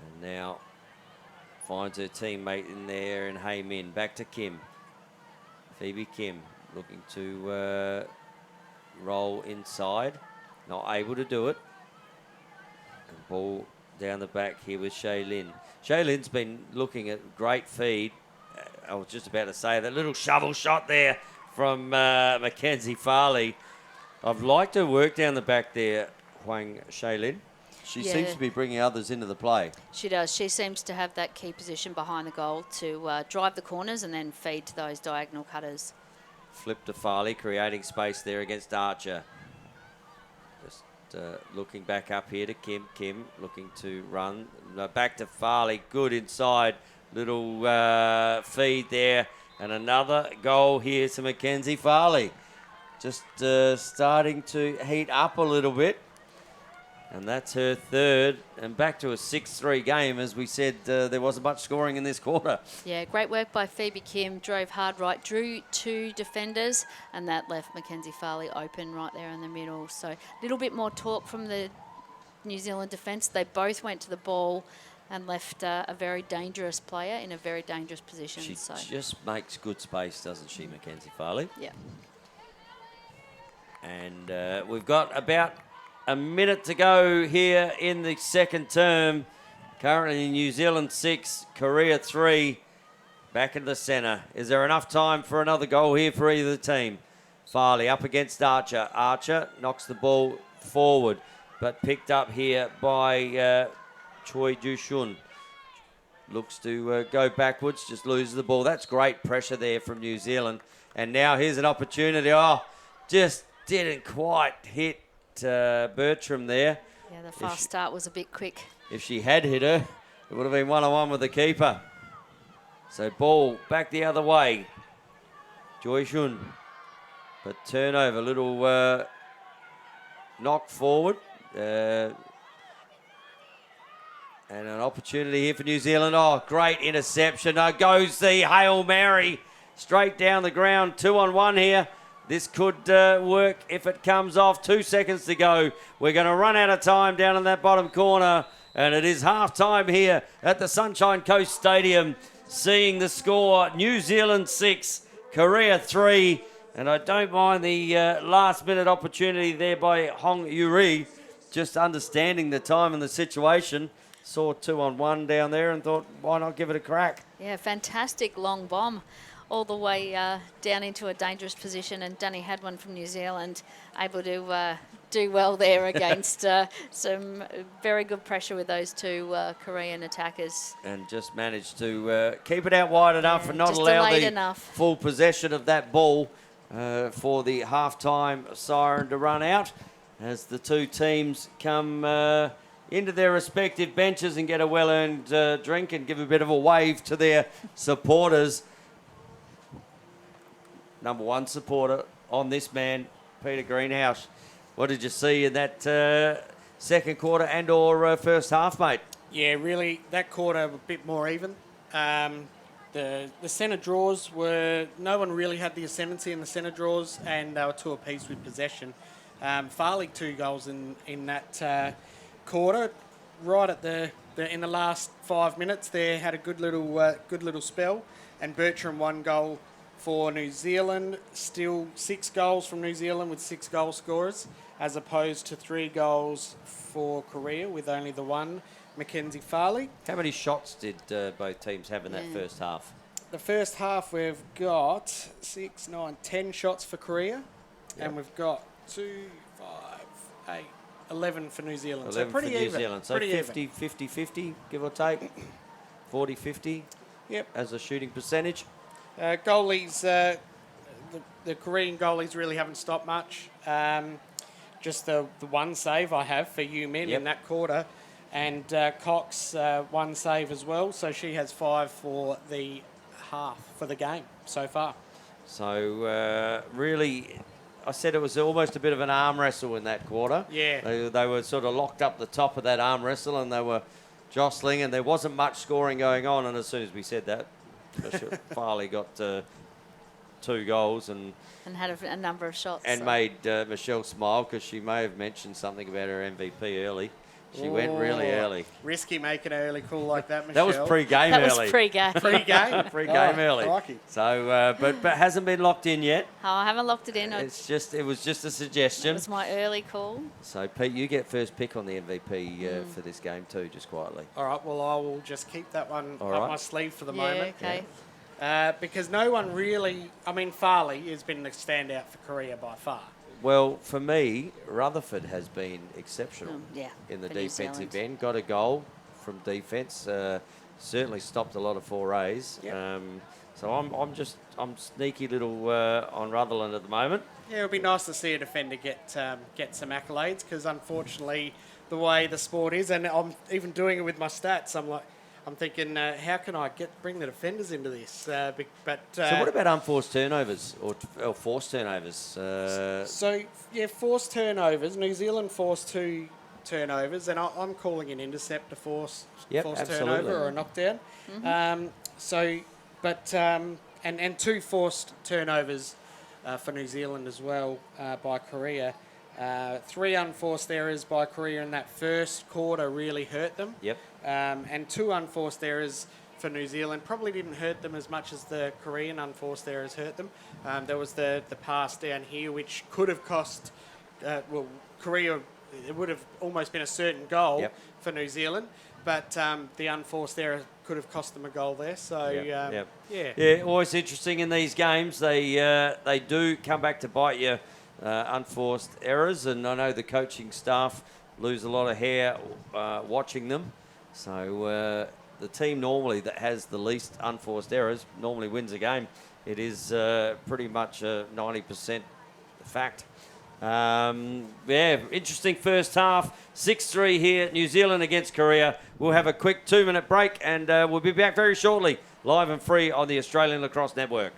And now finds her teammate in there and Hey Min. Back to Kim. Phoebe Kim looking to roll inside. Not able to do it. And ball down the back here with Shaylin. Shaylin's been looking at great feed. I was just about to say that little shovel shot there from Mackenzie Farley. I've liked her work down the back there, Huang Shaylin. She seems to be bringing others into the play. She does. She seems to have that key position behind the goal to drive the corners and then feed to those diagonal cutters. Flip to Farley, creating space there against Archer. Just looking back up here to Kim. Kim looking to run. Back to Farley. Good inside. Little feed there. And another goal here to Mackenzie Farley. Just starting to heat up a little bit. And that's her third. And back to a 6-3 game. As we said, there wasn't much scoring in this quarter. Yeah, great work by Phoebe Kim. Drove hard right, drew two defenders, and that left Mackenzie Farley open right there in the middle. So a little bit more talk from the New Zealand defence. They both went to the ball and left a very dangerous player in a very dangerous position. She so just makes good space, doesn't she, Mackenzie Farley? Yeah. And we've got about a minute to go here in the second term. Currently New Zealand 6, Korea 3. Back into the centre. Is there enough time for another goal here for either team? Farley up against Archer. Archer knocks the ball forward, but picked up here by Choi Ju-shun. Looks to go backwards, just loses the ball. That's great pressure there from New Zealand. And now here's an opportunity. Oh, just didn't quite hit Bertram there. Yeah, the fast start was a bit quick. If she had hit her, it would have been 1-on-1 with the keeper. So ball back the other way. Joy Shun. But turnover, little knock forward. And an opportunity here for New Zealand. Oh, great interception. Now goes the Hail Mary straight down the ground. 2-on-1 here. This could work if it comes off. 2 seconds to go. We're going to run out of time down in that bottom corner. And it is half time here at the Sunshine Coast Stadium. Seeing the score, New Zealand 6, Korea 3. And I don't mind the last minute opportunity there by Hong Yuri. Just understanding the time and the situation. Saw 2-on-1 down there and thought, why not give it a crack? Yeah, fantastic long bomb all the way down into a dangerous position. And Danny had one from New Zealand, able to do well there against some very good pressure with those two Korean attackers. And just managed to keep it out wide enough and not allow the full possession of that ball for the half-time siren to run out as the two teams come into their respective benches and get a well-earned drink and give a bit of a wave to their supporters. Number one supporter on this man, Peter Greenhouse. What did you see in that second quarter and or first half, mate? Yeah, really, that quarter a bit more even. The centre draws were, no one really had the ascendancy in the centre draws, and they were two apiece with possession. Farley 2 goals in that quarter, right at in the last 5 minutes there, had a good little spell, and Bertram 1 goal for New Zealand. Still 6 goals from New Zealand with 6 goal scorers, as opposed to 3 goals for Korea with only the one, Mackenzie Farley. How many shots did both teams have in that first half? The first half we've got 6, 9, 10 shots for Korea, and we've got 2, 5, 8, 11 for New Zealand. 11 so pretty for New even. Zealand. So pretty 50, give or take. 40-50 as a shooting percentage. Goalies, the Korean goalies really haven't stopped much. Just the one save I have for you men in that quarter. And Cox, 1 save as well. So she has 5 for the half, for the game so far. So really, I said it was almost a bit of an arm wrestle in that quarter. Yeah. They were sort of locked up the top of that arm wrestle and they were jostling and there wasn't much scoring going on. And as soon as we said that, Farley got 2 goals and had a number of shots. And made Michelle smile because she may have mentioned something about her MVP early. She went really early. Risky making an early call like that, Michelle. That was pre-game early. That was pre-game. Pre-game? Pre-game early. Crikey. So, but hasn't been locked in yet. Oh, I haven't locked it in. It was just a suggestion. It was my early call. So, Pete, you get first pick on the MVP for this game too, just quietly. All right, well, I will just keep that one up my sleeve for the moment. Okay. Because no one really, I mean, Farley has been the standout for Korea by far. Well, for me, Rutherford has been exceptional in the defensive end. Got a goal from defence. Certainly stopped a lot of forays. Yep. So I'm sneaky little on Rutherland at the moment. Yeah, it would be nice to see a defender get some accolades because unfortunately the way the sport is, and I'm even doing it with my stats, I'm thinking, how can I bring the defenders into this? So what about unforced turnovers or forced turnovers? Forced turnovers. New Zealand forced 2 turnovers, and I'm calling an intercept a forced turnover or a knockdown. Mm-hmm. And 2 forced turnovers for New Zealand as well by Korea. 3 unforced errors by Korea in that first quarter really hurt them. Yep. And 2 unforced errors for New Zealand probably didn't hurt them as much as the Korean unforced errors hurt them. There was the pass down here which could have cost, Korea it would have almost been a certain goal Yep. for New Zealand, but the unforced error could have cost them a goal there. So, Yep. yeah. Yeah, always interesting in these games. They do come back to bite you, unforced errors, and I know the coaching staff lose a lot of hair watching them. So the team normally that has the least unforced errors normally wins a game. It is pretty much a 90% fact. Yeah, interesting first half. 6-3 here, New Zealand against Korea. We'll have a quick 2-minute break and we'll be back very shortly, live and free on the Australian Lacrosse Network.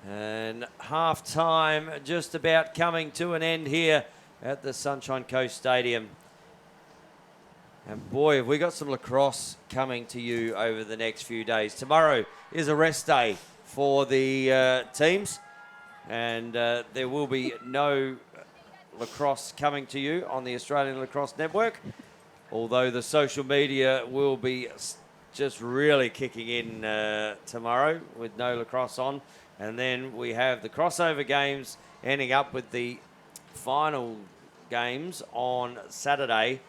And half time just about coming to an end here at the Sunshine Coast Stadium. And boy, have we got some lacrosse coming to you over the next few days. Tomorrow is a rest day for the teams, and there will be no lacrosse coming to you on the Australian Lacrosse Network, although the social media will be just really kicking in tomorrow with no lacrosse on. And then we have the crossover games ending up with the final games on Saturday.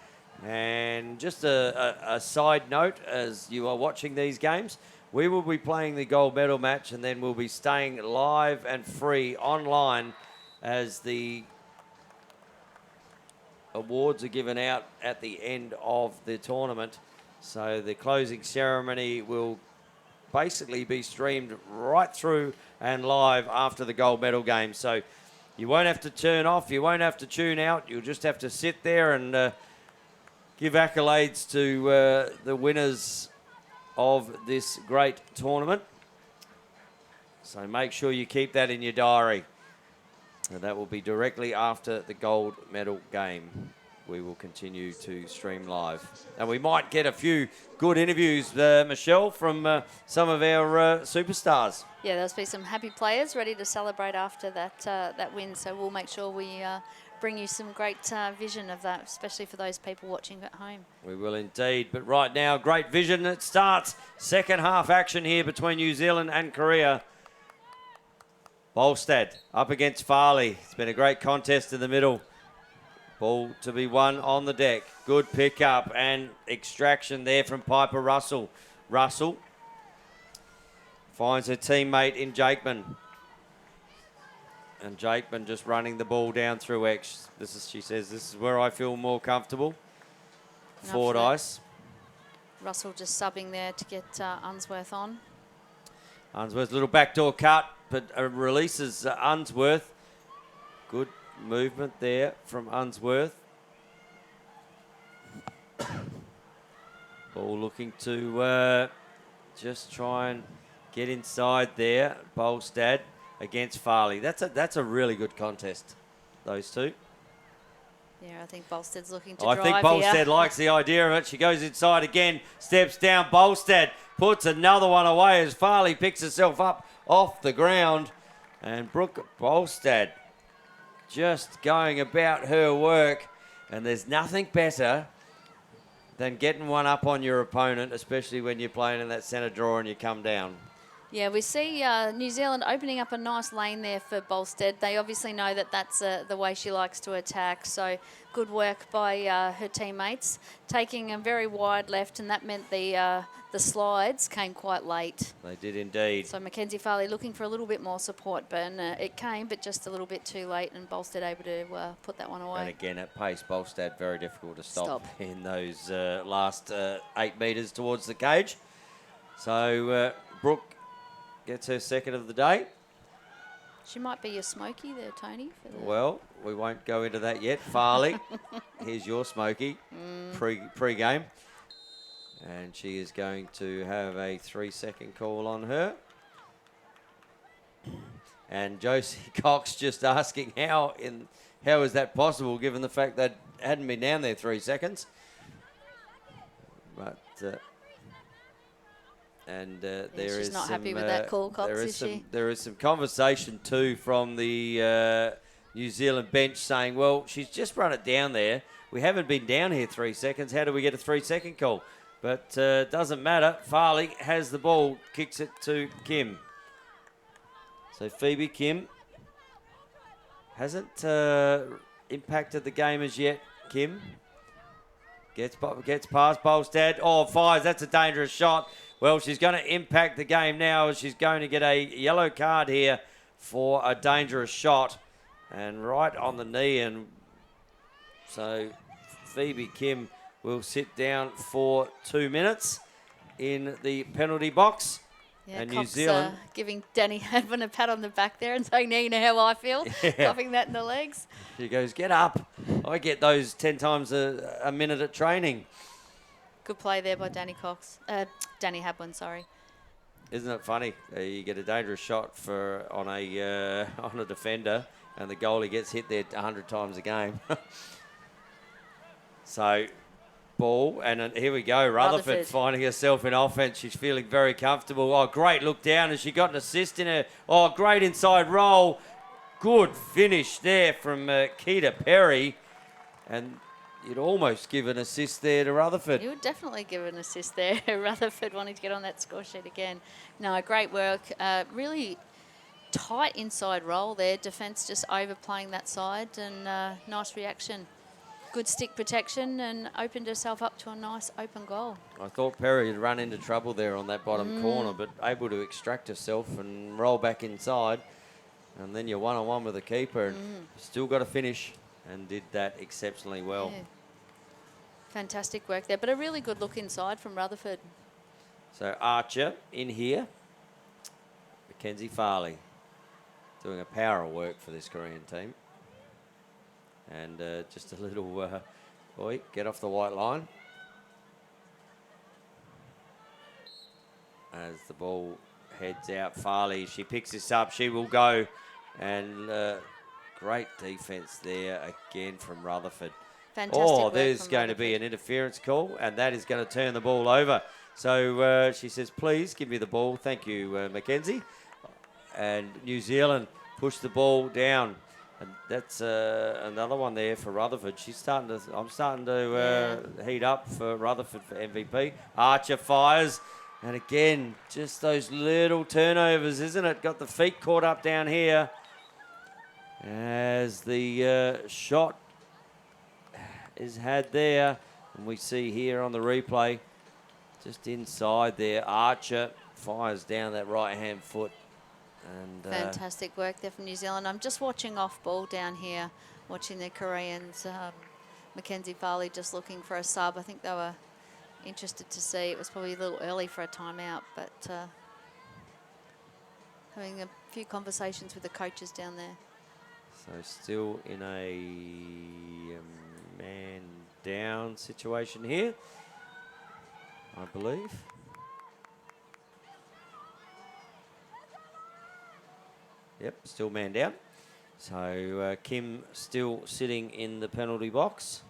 And just a side note, as you are watching these games, we will be playing the gold medal match, and then we'll be staying live and free online as the awards are given out at the end of the tournament. So the closing ceremony will basically be streamed right through and live after the gold medal game. So you won't have to turn off, you won't have to tune out, you'll just have to sit there and give accolades to the winners of this great tournament. So make sure you keep that in your diary. And that will be directly after the gold medal game. We will continue to stream live. And we might get a few good interviews, Michelle, from some of our superstars. Yeah, there'll be some happy players ready to celebrate after that win. So we'll make sure we bring you some great vision of that, especially for those people watching at home. We will indeed. But right now, great vision. It starts second half action here between New Zealand and Korea. Bolstad up against Farley. It's been a great contest in the middle. Ball to be won on the deck. Good pick up and extraction there from Piper Russell. Russell finds her teammate in Jakeman. And Jakeman just running the ball down through X. She says, this is where I feel more comfortable. Forward ice. Russell just subbing there to get Unsworth on. Unsworth, little backdoor cut, but releases Unsworth. Good movement there from Unsworth. Ball looking to just try and get inside there. Bolstad against Farley. That's a really good contest, those two. Yeah, I think Bolstad's looking to I drive think Bolstad here. likes the idea of it. She goes inside again, steps down. Bolstad puts another one away as Farley picks herself up off the ground. And Brooke Bolstad just going about her work. And there's nothing better than getting one up on your opponent, especially when you're playing in that centre draw and you come down. Yeah, we see New Zealand opening up a nice lane there for Bolstad. They obviously know that that's the way she likes to attack. So good work by her teammates, taking a very wide left, and that meant the slides came quite late. They did indeed. So Mackenzie Farley looking for a little bit more support, but it came, but just a little bit too late, and Bolstad able to put that one away. And again, at pace, Bolstad very difficult to stop. In those last 8 metres towards the cage. So Brooke gets her second of the day. She might be your smoky there, Tony. Well, we won't go into that yet. Farley, here's your smoky pre-game. And she is going to have a 3-second call on her. And Josie Cox just asking how is that possible given the fact that hadn't been down there 3 seconds. But she's not happy with that call, Cox, is she? There is some conversation too from the New Zealand bench saying, well, she's just run it down there. We haven't been down here 3 seconds. How do we get a 3-second call? But doesn't matter. Farley has the ball, kicks it to Kim. So Phoebe Kim hasn't impacted the game as yet. Kim gets past Bolstad. Oh, fires. That's a dangerous shot. Well, she's going to impact the game now. She's going to get a yellow card here for a dangerous shot. And right on the knee. And so Phoebe Kim will sit down for 2 minutes in the penalty box. Yeah, and Cox, New Zealand giving Danny Hadwin a pat on the back there and saying, now you know how I feel. Yeah. Coughing that in the legs. She goes, get up. I get those 10 times a minute at training. Good play there by Danny Hadwin, sorry. Isn't it funny? You get a dangerous shot on a defender, and the goalie gets hit there 100 times a game. So, ball, and here we go. Rutherford finding herself in offense. She's feeling very comfortable. Oh, great look down, and she got an assist in her. Oh, great inside roll. Good finish there from Keita Perry. And you'd almost give an assist there to Rutherford. You would definitely give an assist there. Rutherford wanting to get on that score sheet again. No, great work. Really tight inside roll there. Defence just overplaying that side, and nice reaction. Good stick protection, and opened herself up to a nice open goal. I thought Perry had run into trouble there on that bottom corner, but able to extract herself and roll back inside. And then you're one-on-one with the keeper, and still got to finish, and did that exceptionally well. Yeah. Fantastic work there, but a really good look inside from Rutherford. So Archer in here. Mackenzie Farley doing a power of work for this Korean team. And just a little, boy, get off the white line. As the ball heads out, Farley, she picks this up, she will go. And great defence there again from Rutherford. Fantastic there's going to be an interference call, and that is going to turn the ball over. So she says, please give me the ball. Thank you, Mackenzie. And New Zealand pushed the ball down. And that's another one there for Rutherford. I'm starting to heat up for Rutherford for MVP. Archer fires. And again, just those little turnovers, isn't it? Got the feet caught up down here. As the shot is had there. And we see here on the replay, just inside there, Archer fires down that right-hand foot. And fantastic work there from New Zealand. I'm just watching off ball down here, watching the Koreans. Mackenzie Farley just looking for a sub. I think they were interested to see. It was probably a little early for a timeout, but having a few conversations with the coaches down there. So still in a man down situation here, I believe. Yep, still man down. So Kim still sitting in the penalty box.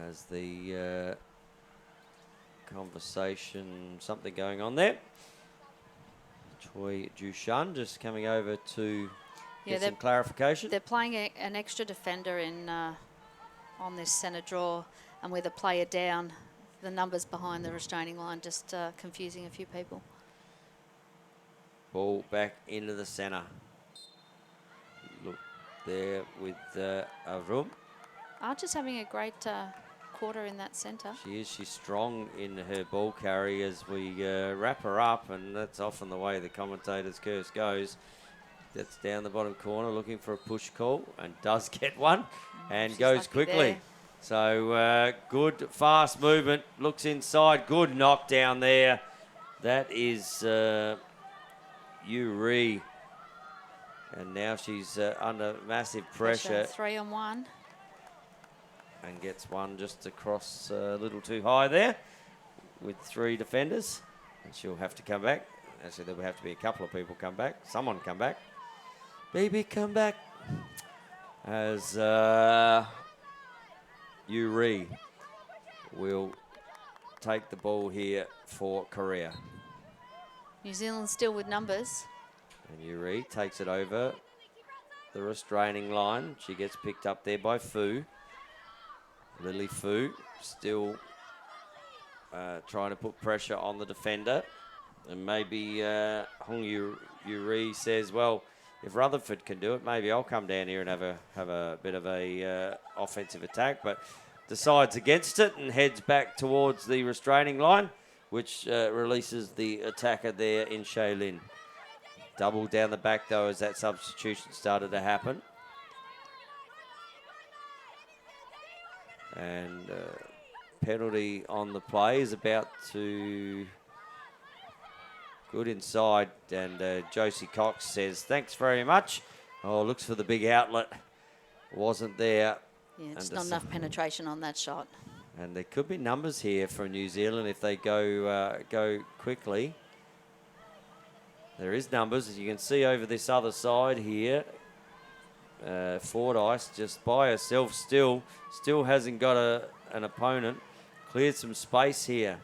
As the conversation, something going on there. Choi Ju-shan just coming over to get some clarification. They're playing an extra defender in on this centre draw, and with a player down, the numbers behind the restraining line just confusing a few people. Ball back into the centre. Look there with Avrum. Archer's having a great quarter in that centre. She is. She's strong in her ball carry as we wrap her up, and that's often the way the commentator's curse goes. That's down the bottom corner looking for a push call, and does get one, and goes quickly. There. So good fast movement. Looks inside. Good knockdown there. That is Yuri. And now she's under massive pressure. 3-on-1. And gets one just across a little too high there with three defenders. And she'll have to come back. Actually, there will have to be a couple of people come back. Someone come back. Baby, come back. As Yuri will take the ball here for Korea. New Zealand still with numbers. And Yuri takes it over the restraining line. She gets picked up there by Fu. Lily Fu still trying to put pressure on the defender. And maybe Hong Yuri says, well, if Rutherford can do it, maybe I'll come down here and have a bit of a offensive attack. But decides against it and heads back towards the restraining line, which releases the attacker there in Shailin. Double down the back, though, as that substitution started to happen. And penalty on the play is about to... Good inside, and Josie Cox says, thanks very much. Oh, looks for the big outlet. Wasn't there. Yeah, just not enough penetration on that shot. And there could be numbers here for New Zealand if they go quickly. There is numbers, as you can see over this other side here. Fordyce just by herself still hasn't got an opponent. Cleared some space here.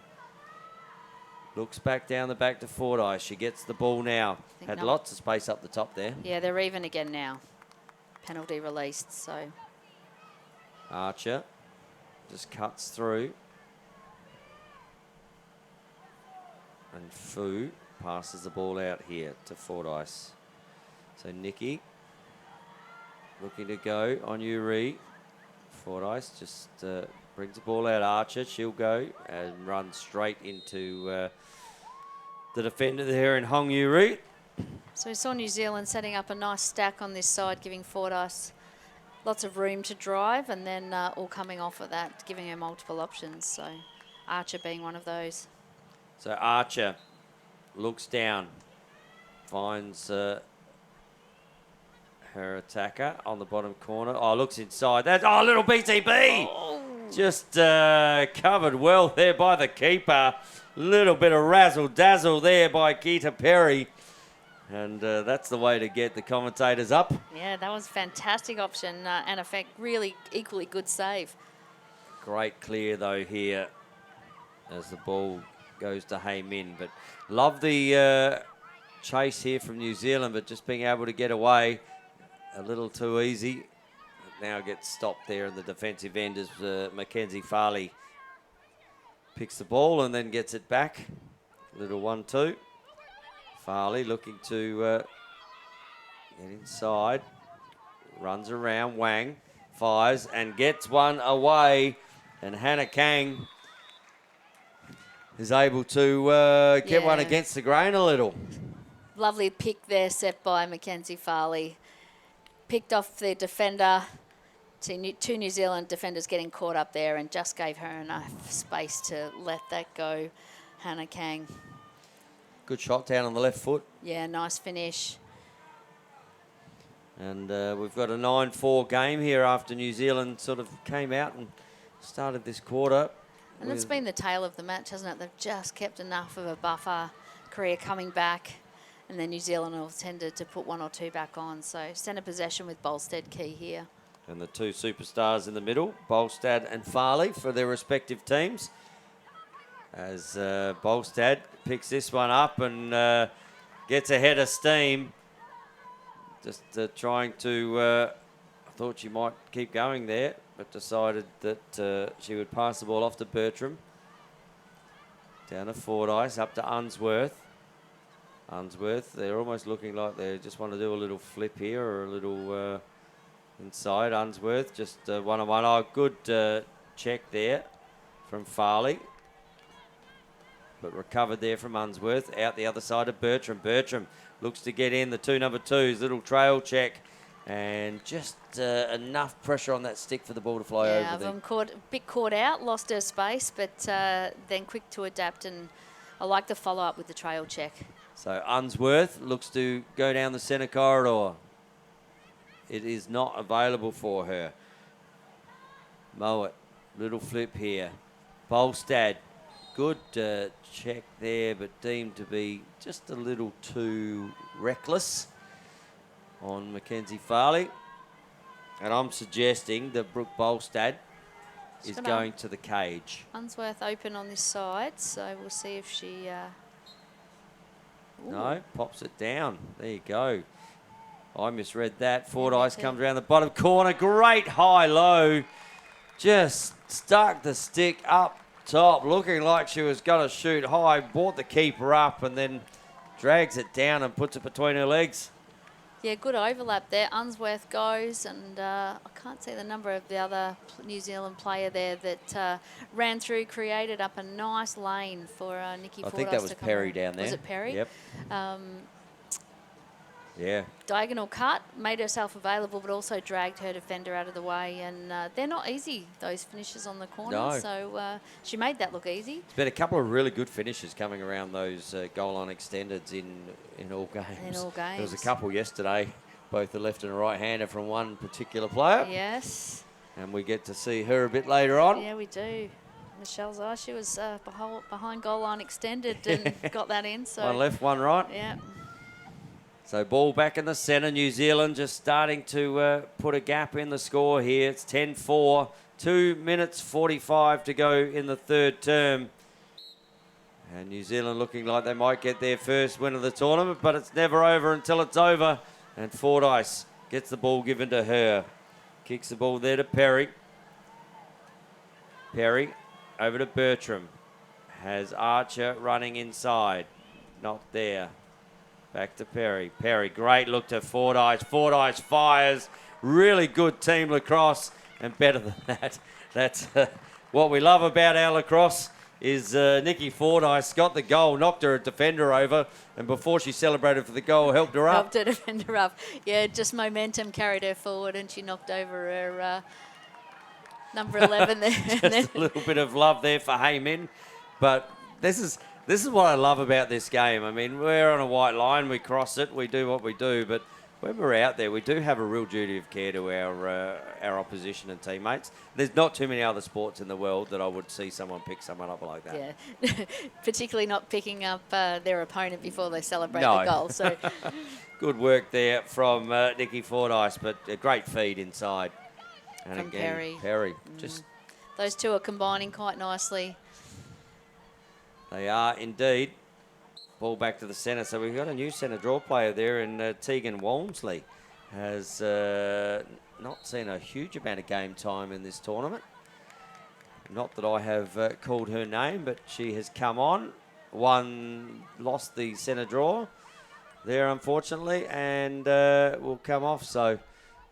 Looks back down the back to Fordyce. She gets the ball now. Had lots of space up the top there. Yeah, they're even again now. Penalty released, so. Archer just cuts through. And Fu passes the ball out here to Fordyce. So Nikki looking to go on Uri. Fordyce just brings the ball out. Archer, she'll go and run straight into the defender there in Hong Uri. So we saw New Zealand setting up a nice stack on this side, giving Fordyce lots of room to drive, and then all coming off of that, giving her multiple options. So Archer being one of those. So Archer looks down, finds her attacker on the bottom corner. Oh, looks inside. That's little BTB. Oh. Just covered well there by the keeper. Little bit of razzle dazzle there by Gita Perry. And that's the way to get the commentators up. Yeah, that was a fantastic option and a really equally good save. Great clear though here as the ball goes to Hay Min. But love the chase here from New Zealand, but just being able to get away a little too easy. Now gets stopped there in the defensive end as Mackenzie Farley picks the ball and then gets it back. Little 1-2. Farley looking to get inside. Runs around. Wang fires and gets one away. And Hannah Kang is able to get one against the grain a little. Lovely pick there set by Mackenzie Farley. Picked off the defender. Two New Zealand defenders getting caught up there and just gave her enough space to let that go. Hannah Kang. Good shot down on the left foot. Yeah, nice finish. And we've got a 9-4 game here after New Zealand sort of came out and started this quarter. And that's been the tale of the match, hasn't it? They've just kept enough of a buffer. Korea coming back, and then New Zealand have tended to put one or two back on. So centre possession with Bolstead key here. And the two superstars in the middle, Bolstad and Farley, for their respective teams. As Bolstad picks this one up and gets ahead of steam. Just trying to, I thought she might keep going there, but decided that she would pass the ball off to Bertram. Down to Fordyce, up to Unsworth. Unsworth, they're almost looking like they just want to do a little flip here or a little inside. Unsworth, just one-on-one. Oh, good check there from Farley. But recovered there from Unsworth. Out the other side of Bertram. Bertram looks to get in. The two number twos. Little trail check. And just enough pressure on that stick for the ball to fly over. Yeah, I'm a bit caught out. Lost her space, but then quick to adapt. And I like the follow-up with the trail check. So Unsworth looks to go down the centre corridor. It is not available for her. Mowat. Little flip here. Bolstad. Good check there, but deemed to be just a little too reckless on Mackenzie Farley. And I'm suggesting that Brooke Bolstad is going to the cage. Unsworth open on this side, so we'll see if she... No, pops it down. There you go. I misread that. Fordyce comes around the bottom corner. Great high-low. Just stuck the stick up top, looking like she was going to shoot high. Brought the keeper up and then drags it down and puts it between her legs. Yeah, good overlap there. Unsworth goes, and I can't see the number of the other New Zealand player there that ran through, created up a nice lane for Nikki Fordyce. I think that was Perry down there. Was it Perry? Yep. Yeah. Diagonal cut, made herself available, but also dragged her defender out of the way. And they're not easy, those finishes on the corner. No. So she made that look easy. There's been a couple of really good finishes coming around those goal line extendeds in all games. In all games. There was a couple yesterday, both a left and a right-hander from one particular player. Yes. And we get to see her a bit later on. Yeah, we do. Michelle Zai, she was behind goal line extended and got that in. So one left, one right. Yeah. So ball back in the centre. New Zealand just starting to put a gap in the score here. It's 10-4. 2 minutes 45 to go in the third term. And New Zealand looking like they might get their first win of the tournament, but it's never over until it's over. And Fordyce gets the ball given to her. Kicks the ball there to Perry. Perry over to Bertram. Has Archer running inside. Not there. Back to Perry. Perry, great look to Fordyce. Fordyce fires. Really good team lacrosse. And better than that, that's what we love about our lacrosse is Nikki Fordyce got the goal, knocked her defender over, and before she celebrated for the goal, helped her up. Helped her defend her up. Yeah, just momentum carried her forward, and she knocked over her number 11 there. Just a little bit of love there for Haymin. But this is what I love about this game. I mean, we're on a white line, we cross it, we do what we do, but when we're out there, we do have a real duty of care to our opposition and teammates. There's not too many other sports in the world that I would see someone pick someone up like that. Yeah, particularly not picking up their opponent before they celebrate No. the goal. So good work there from Nikki Fordyce, but a great feed inside. And from again, Perry. Just Those two are combining quite nicely. they are indeed. Ball back to the centre. So we've got a new centre draw player there, and Tegan Walmsley has not seen a huge amount of game time in this tournament. Not that I have called her name, but she has come on. Lost the centre draw there, unfortunately, and will come off. So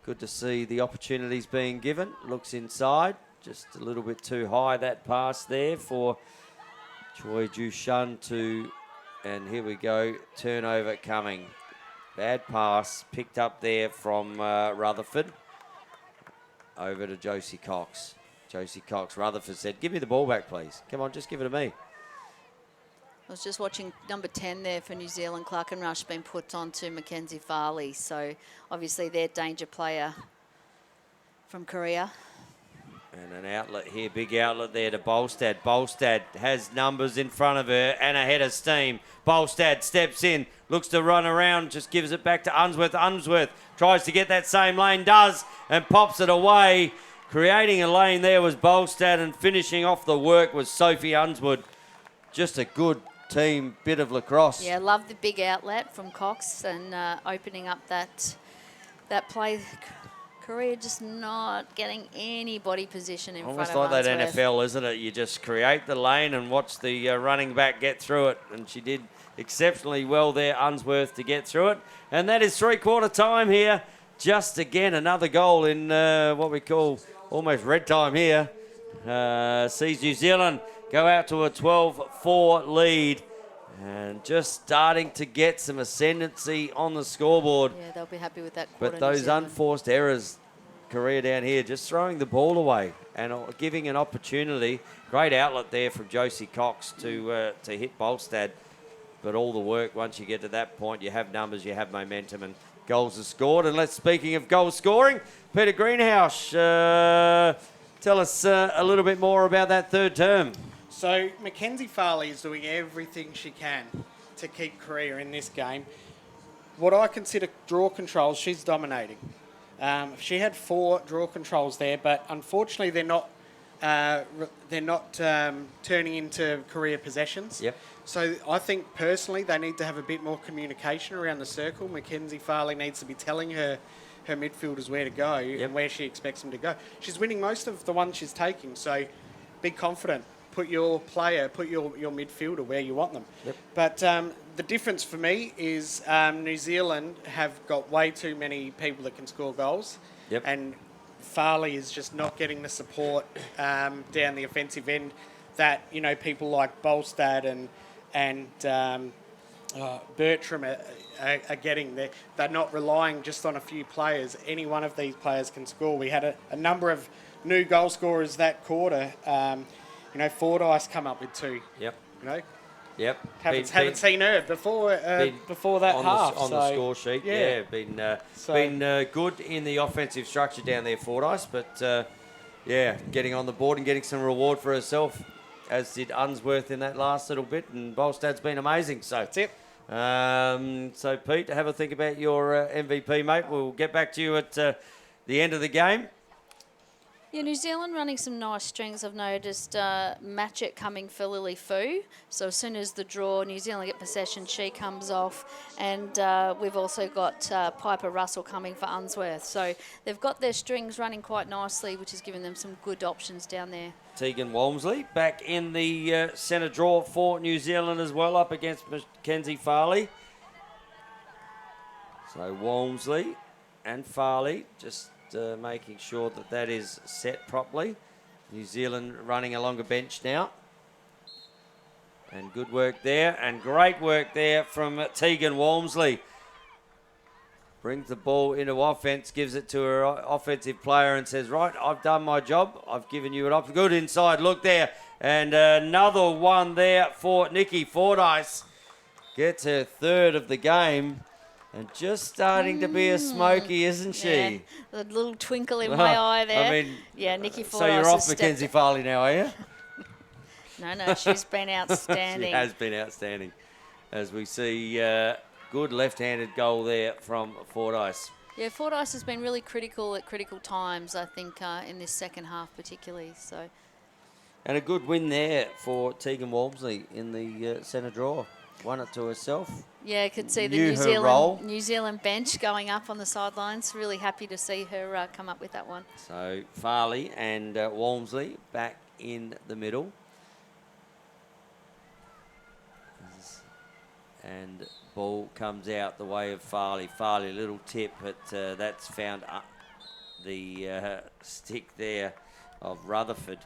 good to see the opportunities being given. Looks inside. Just a little bit too high, that pass there for Choi Ju-shun to... And here we go, turnover coming. Bad pass, picked up there from Rutherford. Over to Josie Cox. Josie Cox, Rutherford said, give me the ball back, please. Come on, just give it to me. I was just watching number 10 there for New Zealand. Clark and Rush been put on to Mackenzie Farley. So obviously their danger player from Korea. And an outlet here, big outlet there to Bolstad. Bolstad has numbers in front of her and a head of steam. Bolstad steps in, looks to run around, just gives it back to Unsworth. Unsworth tries to get that same lane, does, and pops it away. Creating a lane there was Bolstad, and finishing off the work was Sophie Unsworth. Just a good team bit of lacrosse. Yeah, love the big outlet from Cox and opening up that play. Korea just not getting any body position in Almost front of like that Unsworth. NFL, isn't it? You just create the lane and watch the running back get through it. And she did exceptionally well there, Unsworth, to get through it. And that is three-quarter time here. Just again, another goal in what we call almost red time here. Sees New Zealand go out to a 12-4 lead. And just starting to get some ascendancy on the scoreboard. Yeah, they'll be happy with that quarter. But those unforced errors, Korea down here, just throwing the ball away and giving an opportunity. Great outlet there from Josie Cox to hit Bolstad. But all the work, once you get to that point, you have numbers, you have momentum, and goals are scored. And speaking of goal scoring, Peter Greenhouse, tell us a little bit more about that third term. So Mackenzie Farley is doing everything she can to keep Korea in this game. What I consider draw controls, she's dominating. She had 4 draw controls there, but unfortunately they're not turning into Korea possessions. Yep. So I think personally they need to have a bit more communication around the circle. Mackenzie Farley needs to be telling her midfielders where to go and where she expects them to go. She's winning most of the ones she's taking, so be confident. Put your midfielder where you want them. Yep. But the difference for me is New Zealand have got way too many people that can score goals. Yep. And Farley is just not getting the support down the offensive end that, people like Bolstad and Bertram are getting. They're not relying just on a few players. Any one of these players can score. We had a number of new goal scorers that quarter. Fordyce come up with 2. Yep. Yep. Haven't seen her before that on half. On the score sheet, yeah. Been good in the offensive structure down there, Fordyce, but getting on the board and getting some reward for herself, as did Unsworth in that last little bit, and Bolstad's been amazing. So that's it. So, Pete, have a think about your MVP, mate. We'll get back to you at the end of the game. Yeah, New Zealand running some nice strings. I've noticed match it coming for Lily Fu. So as soon as the draw, New Zealand get possession, she comes off. And we've also got Piper Russell coming for Unsworth. So they've got their strings running quite nicely, which has given them some good options down there. Tegan Walmsley back in the centre draw for New Zealand as well, up against Mackenzie Farley. So Walmsley and Farley just making sure that that is set properly. New Zealand running along a bench now. And good work there, and great work there from Tegan Walmsley. Brings the ball into offense, gives it to her offensive player and says, right, I've done my job. I've given you an option. Good inside look there. And another one there for Nikki Fordyce. Gets her third of the game. And just starting to be a smoky, isn't she? Yeah, the little twinkle in my eye there. I mean, yeah, Nikki Fordyce. So you're off Mackenzie Farley now, are you? No, she's been outstanding. She has been outstanding. As we see good left-handed goal there from Fordyce. Yeah, Fordyce has been really critical at critical times, I think, in this second half particularly. So. And a good win there for Tegan Walmsley in the centre draw. Won it to herself. Yeah, I could see the New Zealand bench going up on the sidelines. Really happy to see her come up with that one. So Farley and Walmsley back in the middle. And ball comes out the way of Farley. Farley, a little tip, but that's found the stick there of Rutherford.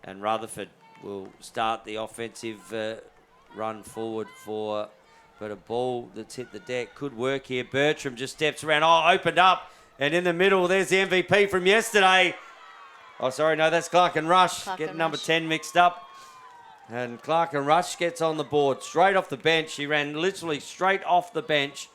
And Rutherford will start the offensive run forward for, but a ball that's hit the deck could work here. Bertram just steps around. Oh, opened up. And in the middle, there's the MVP from yesterday. Oh, sorry, no, that's Clark and Rush. Getting number 10 mixed up. And Clark and Rush gets on the board straight off the bench. She ran literally straight off the bench.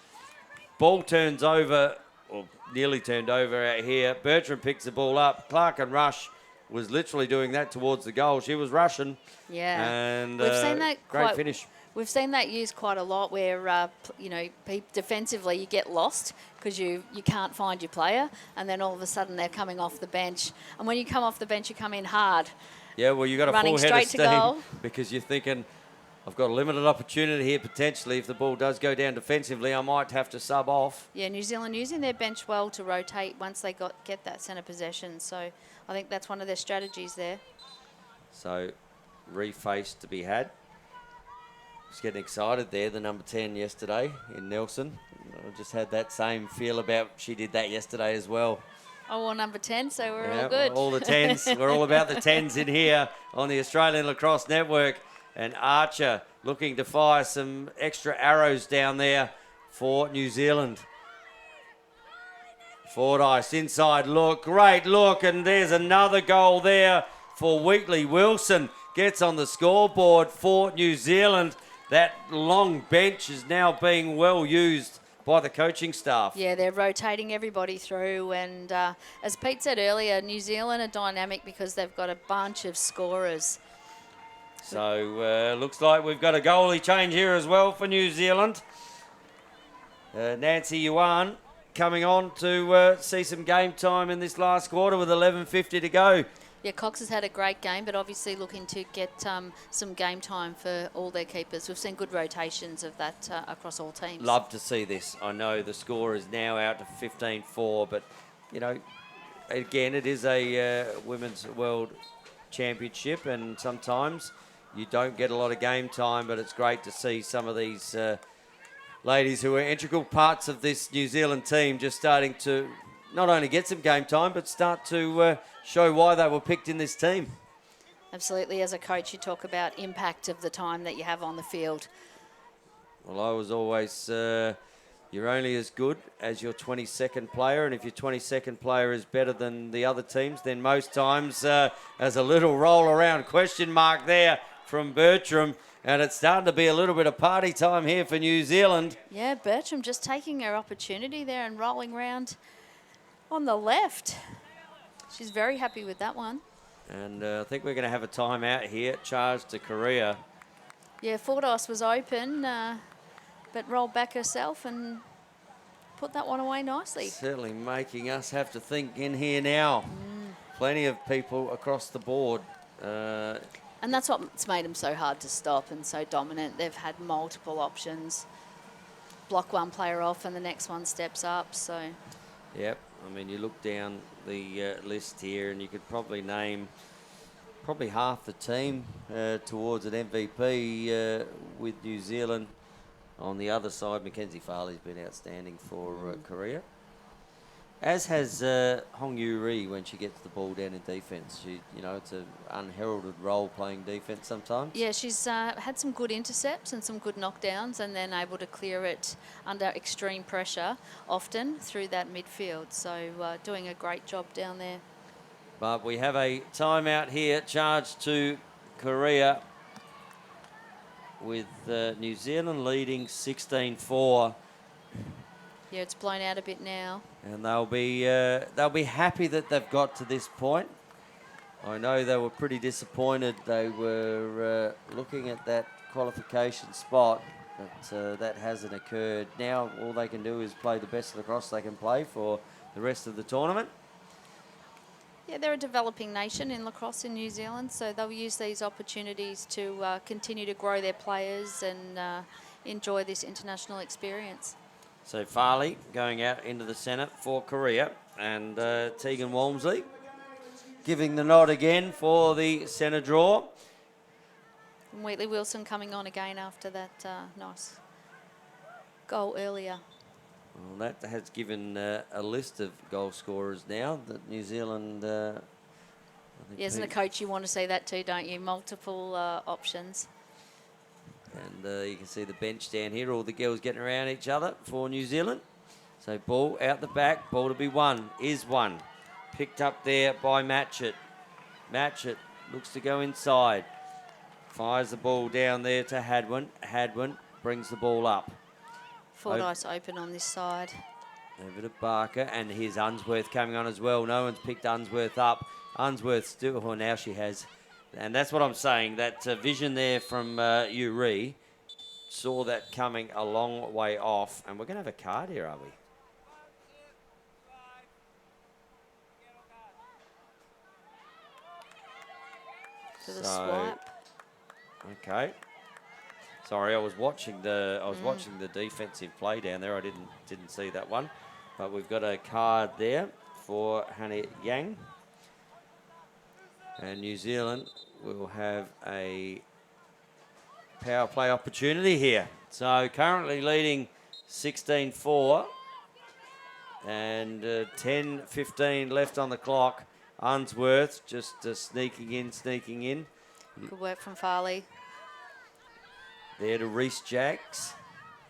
Ball turns over, or nearly turned over out here. Bertram picks the ball up. Clark and Rush was literally doing that towards the goal. She was rushing. Yeah. And we've seen that great finish. We've seen that used quite a lot where, defensively you get lost because you can't find your player and then all of a sudden they're coming off the bench. And when you come off the bench, you come in hard. Yeah, well, you got a full head of steam because you're thinking, I've got a limited opportunity here potentially. If the ball does go down defensively, I might have to sub off. Yeah, New Zealand using their bench well to rotate once they get that centre possession. So I think that's one of their strategies there. So reface to be had. Just getting excited there, the number 10 yesterday in Nelson. I just had that same feel about she did that yesterday as well. Oh, well, number 10, so we're all good. All the 10s. We're all about the 10s in here on the Australian Lacrosse Network. And Archer looking to fire some extra arrows down there for New Zealand. Fordyce inside look, great look, and there's another goal there for Wheatley. Wilson gets on the scoreboard for New Zealand. That long bench is now being well used by the coaching staff. Yeah, they're rotating everybody through. And as Pete said earlier, New Zealand are dynamic because they've got a bunch of scorers. So looks like we've got a goalie change here as well for New Zealand. Nancy Yuan coming on to see some game time in this last quarter with 11:50 to go. Yeah, Cox has had a great game, but obviously looking to get some game time for all their keepers. We've seen good rotations of that across all teams. Love to see this. I know the score is now out to 15-4, but, you know, again, it is a Women's World Championship, and sometimes you don't get a lot of game time, but it's great to see some of these ladies who are integral parts of this New Zealand team just starting to not only get some game time, but start to show why they were picked in this team. Absolutely. As a coach, you talk about impact of the time that you have on the field. Well, I was always, you're only as good as your 22nd player, and if your 22nd player is better than the other teams, then most times, as a little roll around question mark there from Bertram, and it's starting to be a little bit of party time here for New Zealand. Yeah, Bertram just taking her opportunity there and rolling round on the left. She's very happy with that one. And I think we're going to have a timeout here, charge to Korea. Yeah, Fordyce was open. but rolled back herself and put that one away nicely. Certainly making us have to think in here now. Plenty of people across the board. And that's what's made them so hard to stop and so dominant. They've had multiple options. Block one player off and the next one steps up. So, Yep. I mean, you look down the list here and you could probably name probably half the team towards an MVP with New Zealand. On the other side, Mackenzie Farley's been outstanding for Korea. As has Hong Yu-ri when she gets the ball down in defence. She, you know, it's an unheralded role playing defence sometimes. yeah, she's had some good intercepts and some good knockdowns and then able to clear it under extreme pressure often through that midfield. So doing a great job down there. But we have a timeout here charged to Korea with New Zealand leading 16-4. Yeah, it's blown out a bit now. And they'll be happy that they've got to this point. I know they were pretty disappointed. They were looking at that qualification spot, but that hasn't occurred. Now all they can do is play the best of the cross they can play for the rest of the tournament. Yeah, they're a developing nation in lacrosse in New Zealand, so they'll use these opportunities to continue to grow their players and enjoy this international experience. So Farley going out into the centre for Korea, and Tegan Walmsley giving the nod again for the centre draw. And Wheatley Wilson coming on again after that nice goal earlier. Well, that has given a list of goal scorers now that New Zealand... I think Yes, and a coach, you want to see that too, don't you? Multiple options. And you can see the bench down here, all the girls getting around each other for New Zealand. So ball out the back, ball to be won, is won. Picked up there by Matchett. Matchett looks to go inside. Fires the ball down there to Hadwin. Hadwin brings the ball up. Fordyce open on this side. Over to Barker, and here's Unsworth coming on as well. No one's picked Unsworth up. Unsworth still, oh, now she has. And that's what I'm saying, that vision there from Uri saw that coming a long way off. And we're going to have a card here, are we? To the swipe. Okay. Sorry, I was watching the defensive play down there. I didn't see that one. But we've got a card there for Hannah Yang. And New Zealand will have a power play opportunity here. So currently leading 16-4 and 10-15 left on the clock. Unsworth just sneaking in. Good work from Farley. There to Reese Jacks.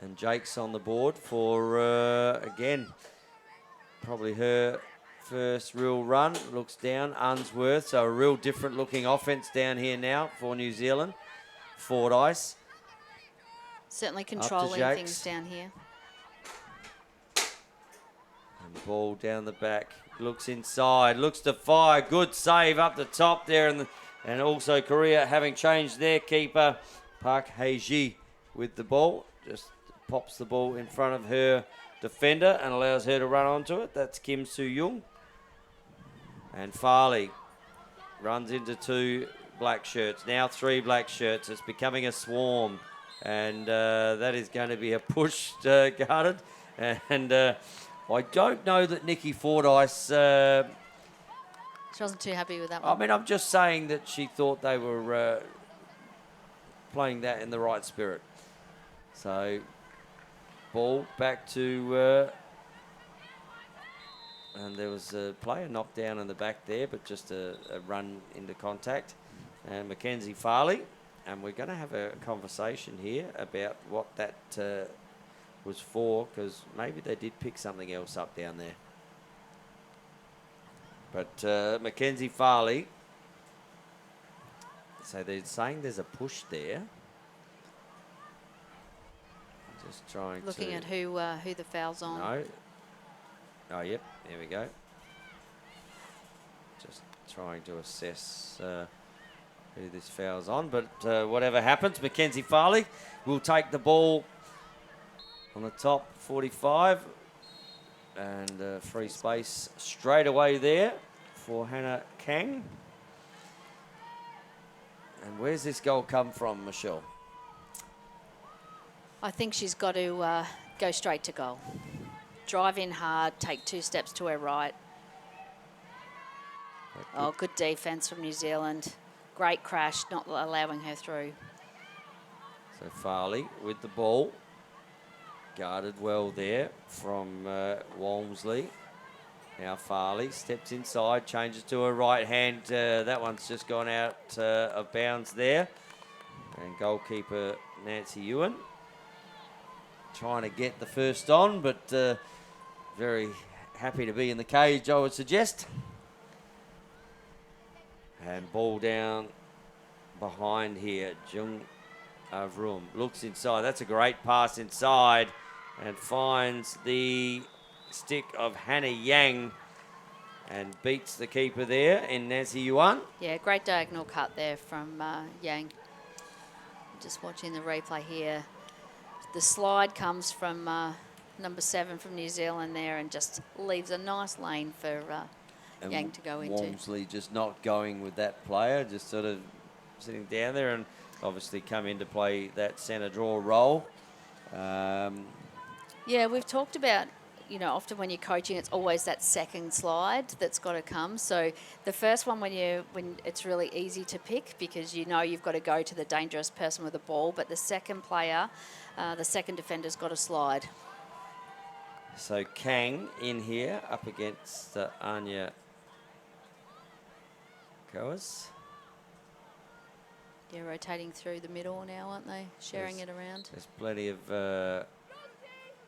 And Jake's on the board for, again, probably her first real run. Looks down, Unsworth. So a real different looking offense down here now for New Zealand. Fordyce. Certainly controlling things down here. And ball down the back. Looks inside, looks to fire. Good save up the top there. And also Korea having changed their keeper. Park Hae-ji with the ball. Just pops the ball in front of her defender and allows her to run onto it. That's Kim Soo-young. And Farley runs into two black shirts. Now three black shirts. It's becoming a swarm. And that is going to be a push guarded. And I don't know that Nikki Fordyce... She wasn't too happy with that one. I mean, I'm just saying that she thought they were playing that in the right spirit. So, ball back to... and there was a player knocked down in the back there, but just a run into contact. And Mackenzie Farley. And we're going to have a conversation here about what that was for, because maybe they did pick something else up down there. But Mackenzie Farley, so they're saying there's a push there. Just trying Looking at who the foul's on. No. Oh, yep, there we go. Just trying to assess who this foul's on, but whatever happens, Mackenzie Farley will take the ball on the top, 45. And free space straight away there for Hannah Kang. And where's this goal come from, Michelle? I think she's got to go straight to goal. Drive in hard, take 2 steps to her right. Oh, good defence from New Zealand. Great crash, not allowing her through. So Farley with the ball. Guarded well there from Walmsley. Now Farley steps inside, changes to her right hand. That one's just gone out of bounds there. And goalkeeper Nancy Ewan trying to get the first on, but very happy to be in the cage, I would suggest. And ball down behind here. Jung Avrum looks inside. That's a great pass inside and finds the stick of Hannah Yang and beats the keeper there in Nancy Yuan. Yeah, great diagonal cut there from Yang. Just watching the replay here. The slide comes from number 7 from New Zealand there and just leaves a nice lane for Yang to go into. Walmsley just not going with that player, just sort of sitting down there and obviously come in to play that centre draw role. Yeah, we've talked about, you know, often when you're coaching, it's always that second slide that's got to come. So the first one when it's really easy to pick because you know you've got to go to the dangerous person with the ball, but the second player, the second defender's got to slide. So Kang in here up against Anya Coas. Yeah, rotating through the middle now, aren't they? Sharing it around. There's plenty of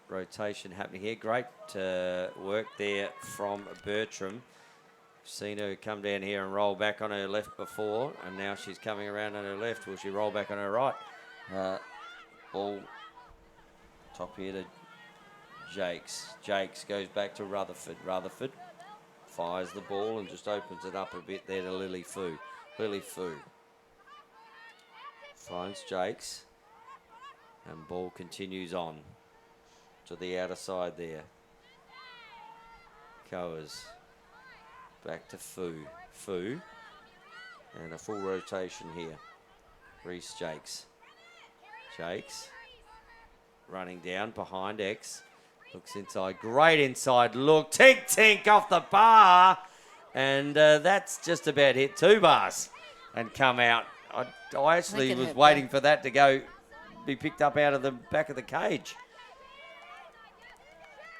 rotation happening here. Great work there from Bertram. Seen her come down here and roll back on her left before, and now she's coming around on her left. Will she roll back on her right? Ball top here to Jakes. Jakes goes back to Rutherford. Rutherford fires the ball and just opens it up a bit there to Lily Fu. Lily Fu finds Jakes, and ball continues on to the outer side there. Coas back to Fu. Fu, and a full rotation here. Reese Jakes. Jakes running down behind X. Looks inside. Great inside look. Tink, tink off the bar. And that's just about hit 2 bars and come out. I actually was waiting for that to be picked up out of the back of the cage.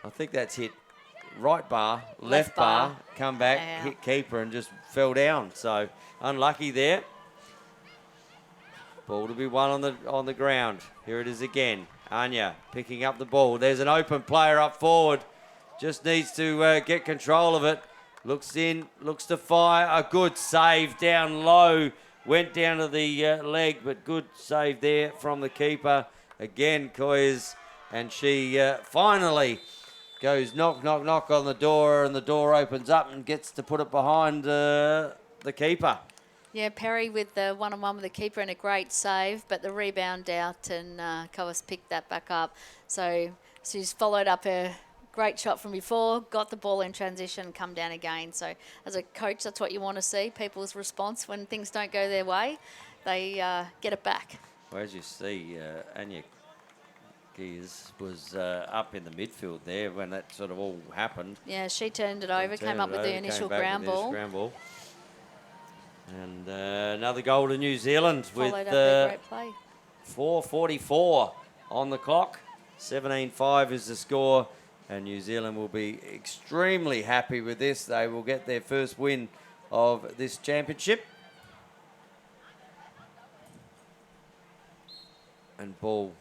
I think that's hit right bar, left bar, come back, hit keeper and just fell down. So unlucky there. Ball to be won on the ground. Here it is again. Anya picking up the ball. There's an open player up forward. Just needs to get control of it. Looks in, looks to fire. A good save down low. Went down to the leg, but good save there from the keeper. Again, Coyes, and she finally goes knock, knock, knock on the door, and the door opens up and gets to put it behind the keeper. Yeah, Perry with the one-on-one with the keeper and a great save, but the rebound out and Coas picked that back up. So she's followed up her great shot from before, got the ball in transition, come down again. So as a coach, that's what you want to see, people's response when things don't go their way. They get it back. Well, as you see, Anya Gears was up in the midfield there when that sort of all happened. Yeah, she turned it over, came up with the initial ground ball. And another goal to New Zealand with Followed up their great play. 4:44 on the clock. 17-5 is the score, and New Zealand will be extremely happy with this. They will get their first win of this championship. And ball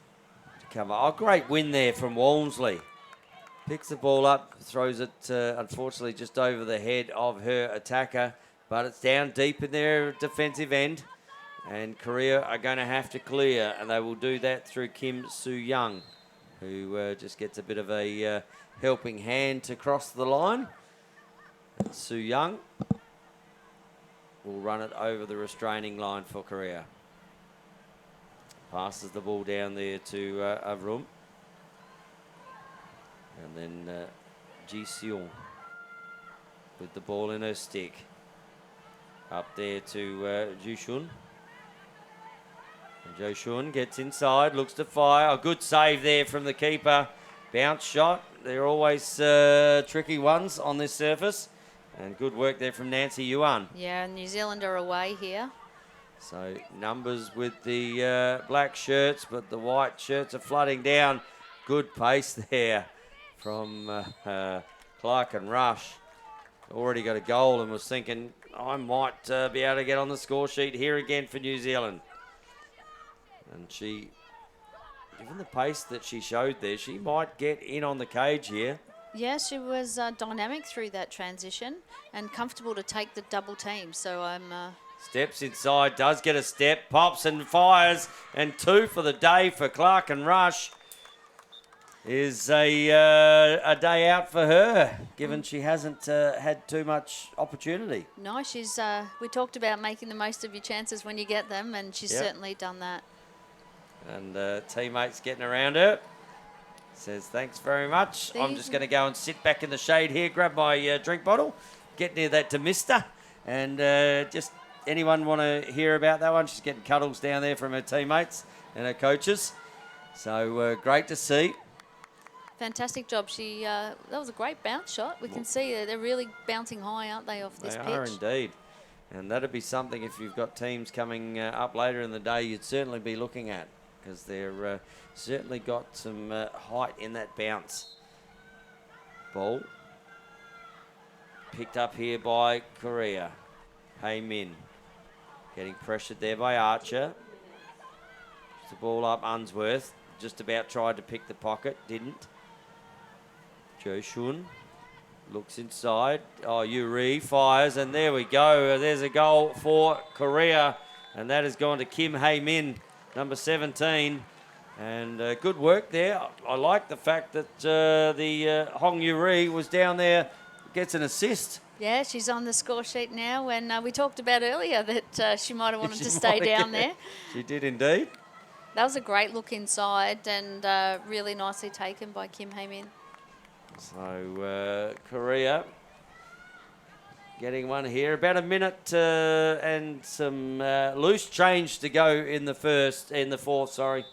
to come up. Oh, great win there from Walmsley. Picks the ball up, throws it, unfortunately, just over the head of her attacker. But it's down deep in their defensive end. And Korea are going to have to clear. And they will do that through Kim Soo-young, who just gets a bit of a helping hand to cross the line. Soo-young will run it over the restraining line for Korea. Passes the ball down there to Avrum. And then Ji Seung with the ball in her stick. Up there to Ju Shun. And Jo Shun gets inside, looks to fire. A good save there from the keeper. Bounce shot. They're always tricky ones on this surface. And good work there from Nancy Yuan. Yeah, New Zealand are away here. So numbers with the black shirts, but the white shirts are flooding down. Good pace there from Clark and Rush. Already got a goal and was thinking, I might be able to get on the score sheet here again for New Zealand. And she, given the pace that she showed there, she might get in on the cage here. Yeah, she was dynamic through that transition and comfortable to take the double team. So I'm... Steps inside, does get a step, pops and fires, and 2 for the day for Clark and Rush. Is a day out for her, given she hasn't had too much opportunity. No, she's... we talked about making the most of your chances when you get them, and she's certainly done that. And teammates getting around her. Says, thanks very much. I'm just going to go and sit back in the shade here, grab my drink bottle, get near that Demister, and just anyone want to hear about that one? She's getting cuddles down there from her teammates and her coaches. So great to see. Fantastic job. She that was a great bounce shot. We can see they're really bouncing high, aren't they, off this pitch? They are indeed. And that'd be something if you've got teams coming up later in the day, you'd certainly be looking at, because they're certainly got some height in that bounce. Ball picked up here by Korea. Hey Min getting pressured there by Archer. The ball up, Unsworth just about tried to pick the pocket, didn't. Jo Shun looks inside. Oh, Yuri fires, and there we go. There's a goal for Korea, and that has gone to Kim Hae Min, number 17. And good work there. I like the fact that the Hong Yuri was down there, gets an assist. Yeah, she's on the score sheet now, and we talked about earlier that she might have wanted to stay down there. She did indeed. That was a great look inside, and really nicely taken by Kim Hae Min. So Korea getting one here. About a minute and some loose change to go in the fourth. Sorry,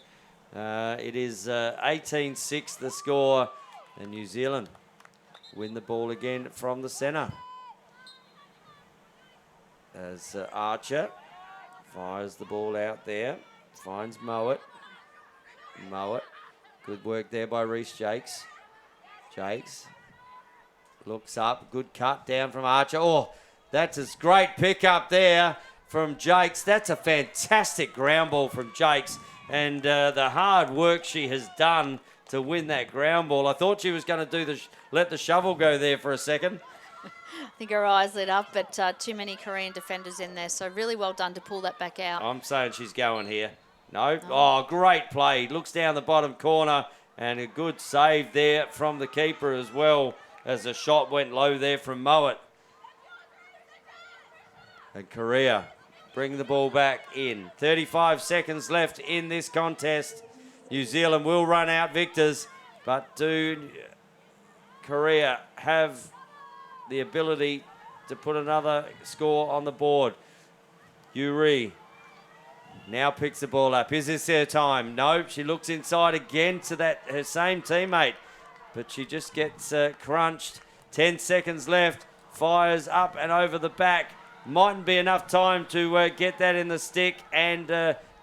it is 18-6 the score, and New Zealand win the ball again from the centre. As Archer fires the ball out there, finds Mowat. Good work there by Reece Jakes. Jakes looks up, good cut down from Archer. Oh, that's a great pick up there from Jakes. That's a fantastic ground ball from Jakes, and the hard work she has done to win that ground ball. I thought she was going to do let the shovel go there for a second. I think her eyes lit up, but too many Korean defenders in there, so really well done to pull that back out. I'm saying she's going here. No? Oh, great play. Looks down the bottom corner, and a good save there from the keeper as well, as the shot went low there from Mowat. And Korea bring the ball back in. 35 seconds left in this contest. New Zealand will run out victors, but do Korea have the ability to put another score on the board? Yuri now picks the ball up. Is this her time? No, she looks inside again to her same teammate, but she just gets crunched. 10 seconds left. Fires up and over the back. Mightn't be enough time to get that in the stick and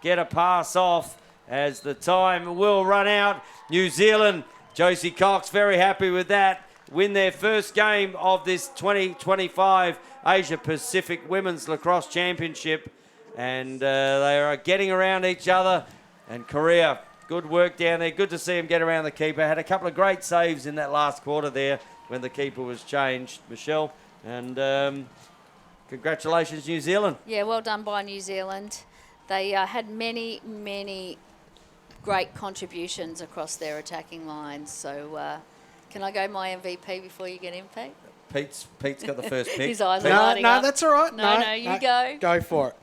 get a pass off, as the time will run out. New Zealand, Josie Cox, very happy with that. Win their first game of this 2025 Asia Pacific Women's Lacrosse Championship. And they are getting around each other. And Korea, good work down there. Good to see him get around the keeper. Had a couple of great saves in that last quarter there when the keeper was changed, Michelle. And congratulations, New Zealand. Yeah, well done by New Zealand. They had many, many great contributions across their attacking lines. So can I go my MVP before you get in, Pete? Pete's got the first pick. His eyes are No, lighting up. that's all right. No, you go. Go for it.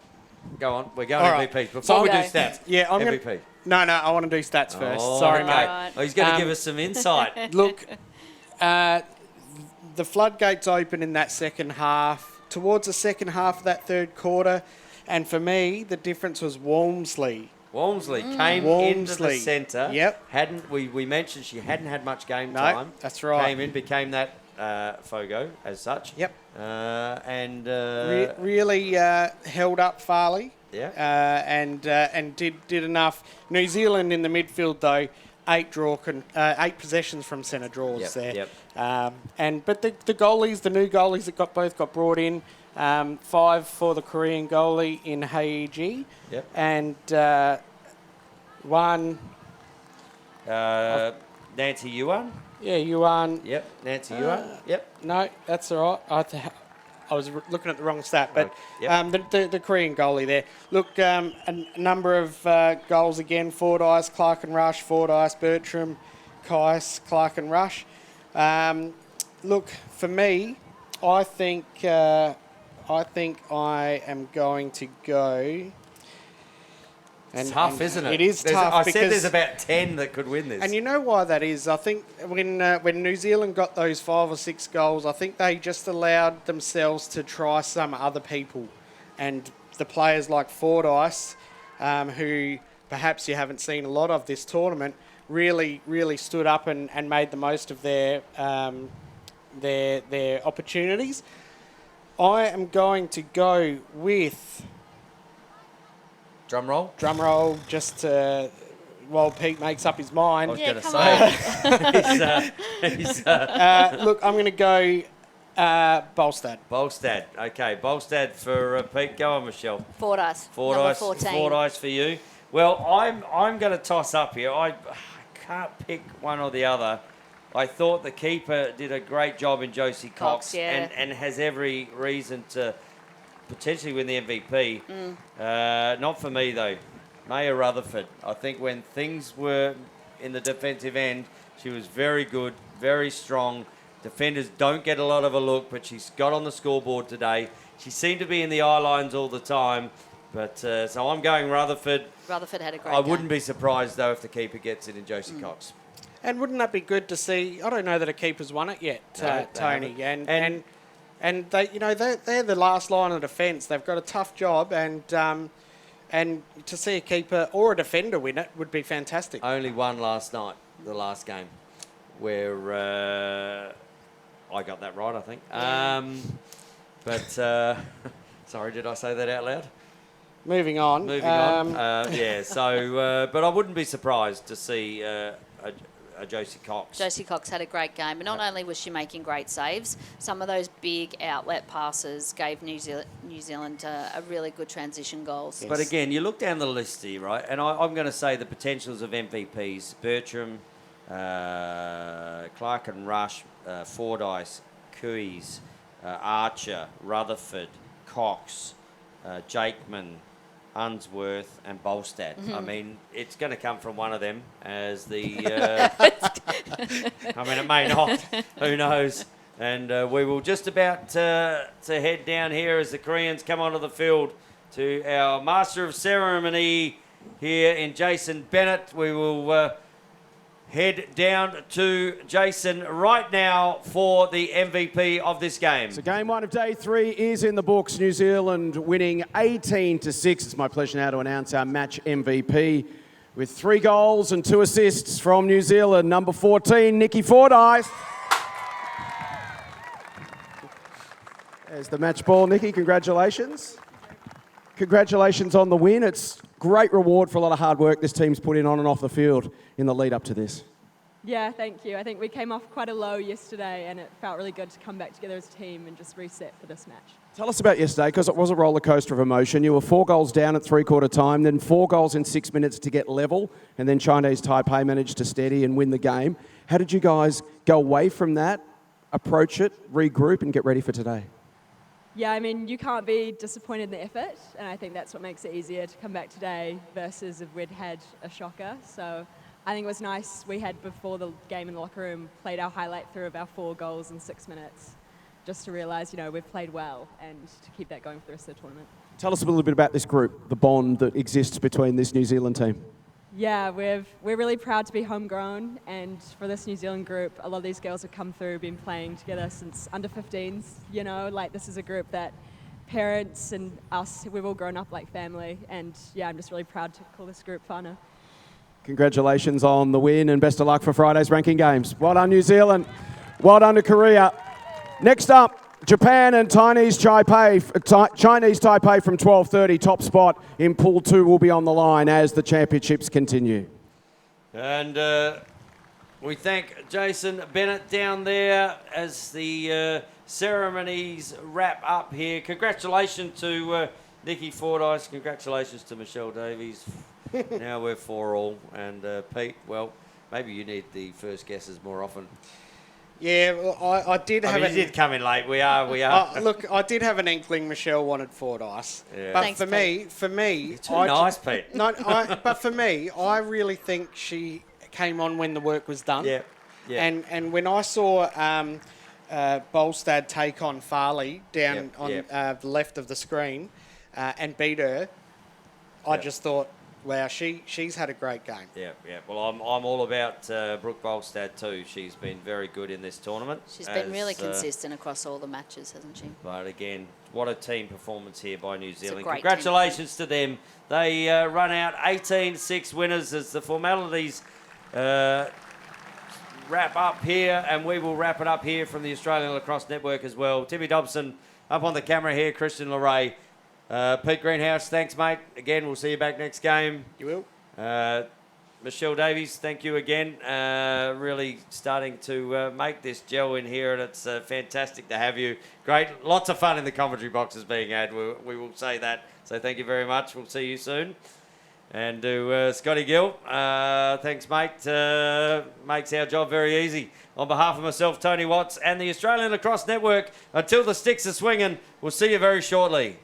Go on, we're going All right. MVP. Before So we do go. stats, Yeah, MVP. No, I want to do stats first. Oh, Sorry, okay. mate. Right. Oh, he's going to Um, give us some insight. Look, The floodgates open in that second half, towards the second half of that third quarter, and for me, the difference was Walmsley. Walmsley came into the Walmsley. centre. Yep. We mentioned she hadn't had much game No, time. that's right. Came in, became that Fogo as such. Yep. Really, Really held up Farley. Yeah. And did enough. New Zealand in the midfield though, 8 possessions from centre draws there. Yep. But the goalies, the new goalies that both got brought in, 5 for the Korean goalie in Heiji. Yep. And 1. Nancy Yuan. Yeah, Yuan. Yep. Nancy Yuan. Yep. No, that's all right. I was looking at the wrong stat, but the Korean goalie there. Look, a number of goals again. Fordyce, Clark and Rush. Fordyce, Bertram, Kais, Clark and Rush. Look, for me, I think I am going to go. It's tough, isn't it? It is tough. I said there's about 10 that could win this. And you know why that is? I think when New Zealand got those 5 or 6 goals, I think they just allowed themselves to try some other people. And the players like Fordyce, who perhaps you haven't seen a lot of this tournament, really, really stood up and made the most of their opportunities. I am going to go with... Drum roll, just while Pete makes up his mind. I was going to say. Look, I'm going to go Bolstad. Bolstad. Okay, Bolstad for Pete. Go on, Michelle. Fordyce. Fordyce. Number 14. Fordyce for you. Well, I'm going to toss up here. I can't pick one or the other. I thought the keeper did a great job in Josie Cox, and has every reason to potentially win the MVP. Not for me, though. Maya Rutherford. I think when things were in the defensive end, she was very good, very strong. Defenders don't get a lot of a look, but she's got on the scoreboard today. She seemed to be in the eye lines all the time. But so I'm going Rutherford. Rutherford had a great I game. wouldn't be surprised, though, if the keeper gets it in Josie Cox. And wouldn't that be good to see? I don't know that a keeper's won it yet, No, Tony. And they, they're the last line of defence. They've got a tough job, and to see a keeper or a defender win it would be fantastic. Only one last night, the last game, where I got that right, I think. Sorry, did I say that out loud? Moving on. But I wouldn't be surprised to see a Josie Cox. Josie Cox had a great game, and not only was she making great saves, some of those big outlet passes gave New Zealand a really good transition goals. Yes. But again, you look down the list here, right? And I'm going to say the potentials of MVPs: Bertram, Clark and Rush, Fordyce, Cuys, Archer, Rutherford, Cox, Jakeman, Unsworth and Bolstad. I mean, it's going to come from one of them as the... I mean, it may not. Who knows? And we will just about to head down here as the Koreans come onto the field to our Master of Ceremony here in Jason Bennett. We will head down to Jason right now for the MVP of this game. So game 1 of day 3 is in the books. New Zealand winning 18-6. It's my pleasure now to announce our match MVP with 3 goals and 2 assists from New Zealand. Number 14, Nikki Fordyce. There's the match ball, Nikki. Congratulations. Congratulations on the win. It's great reward for a lot of hard work this team's put in on and off the field in the lead up to this. Yeah, thank you. I think we came off quite a low yesterday and it felt really good to come back together as a team and just reset for this match. Tell us about yesterday, because it was a roller coaster of emotion. You were 4 goals down at three-quarter time, then 4 goals in 6 minutes to get level, and then Chinese Taipei managed to steady and win the game. How did you guys go away from that, approach it, regroup and get ready for today? Yeah, I mean, you can't be disappointed in the effort, and I think that's what makes it easier to come back today versus if we'd had a shocker. So I think it was nice. We had, before the game in the locker room, played our highlight through of our 4 goals in 6 minutes, just to realise, we've played well and to keep that going for the rest of the tournament. Tell us a little bit about this group, the bond that exists between this New Zealand team. Yeah, we're really proud to be homegrown, and for this New Zealand group, a lot of these girls have come through, been playing together since under 15s. You know, like this is a group that parents and us, we've all grown up like family, and yeah, I'm just really proud to call this group whānau. Congratulations on the win and best of luck for Friday's ranking games. Well done, New Zealand. Well done to Korea. Next up, Japan and Chinese Taipei from 12:30. Top spot in Pool 2 will be on the line as the championships continue. And we thank Jason Bennett down there as the ceremonies wrap up here. Congratulations to Nikki Fordyce. Congratulations to Michelle Davies. Now we're 4-all. And Pete, well, maybe you need the first guesses more often. Yeah, well, I did have. You did come in late. We are. Look, I did have an inkling Michelle wanted Fordyce, Yeah. but Thanks, for me, You're too nice, Pete. No, but for me, I really think she came on when the work was done. Yeah. Yeah. And when I saw Bolstad take on Farley down on the left of the screen and beat her, I just thought, wow, she's had a great game. Yeah. Well, I'm all about Brooke Bolstad too. She's been very good in this tournament. She's been really consistent across all the matches, hasn't she? But again, what a team performance here by New Zealand. great Congratulations to them. They run out 18-6 winners as the formalities wrap up here, and we will wrap it up here from the Australian Lacrosse Network as well. Timmy Dobson up on the camera here, Christian Leray. Pete Greenhouse, thanks, mate. Again, we'll see you back next game. You will. Michelle Davies, thank you again. Really starting to make this gel in here, and it's fantastic to have you. Great. Lots of fun in the commentary boxes being had. We will say that. So thank you very much. We'll see you soon. And to Scotty Gill, thanks, mate. Makes our job very easy. On behalf of myself, Tony Watts, and the Australian Lacrosse Network, until the sticks are swinging, we'll see you very shortly.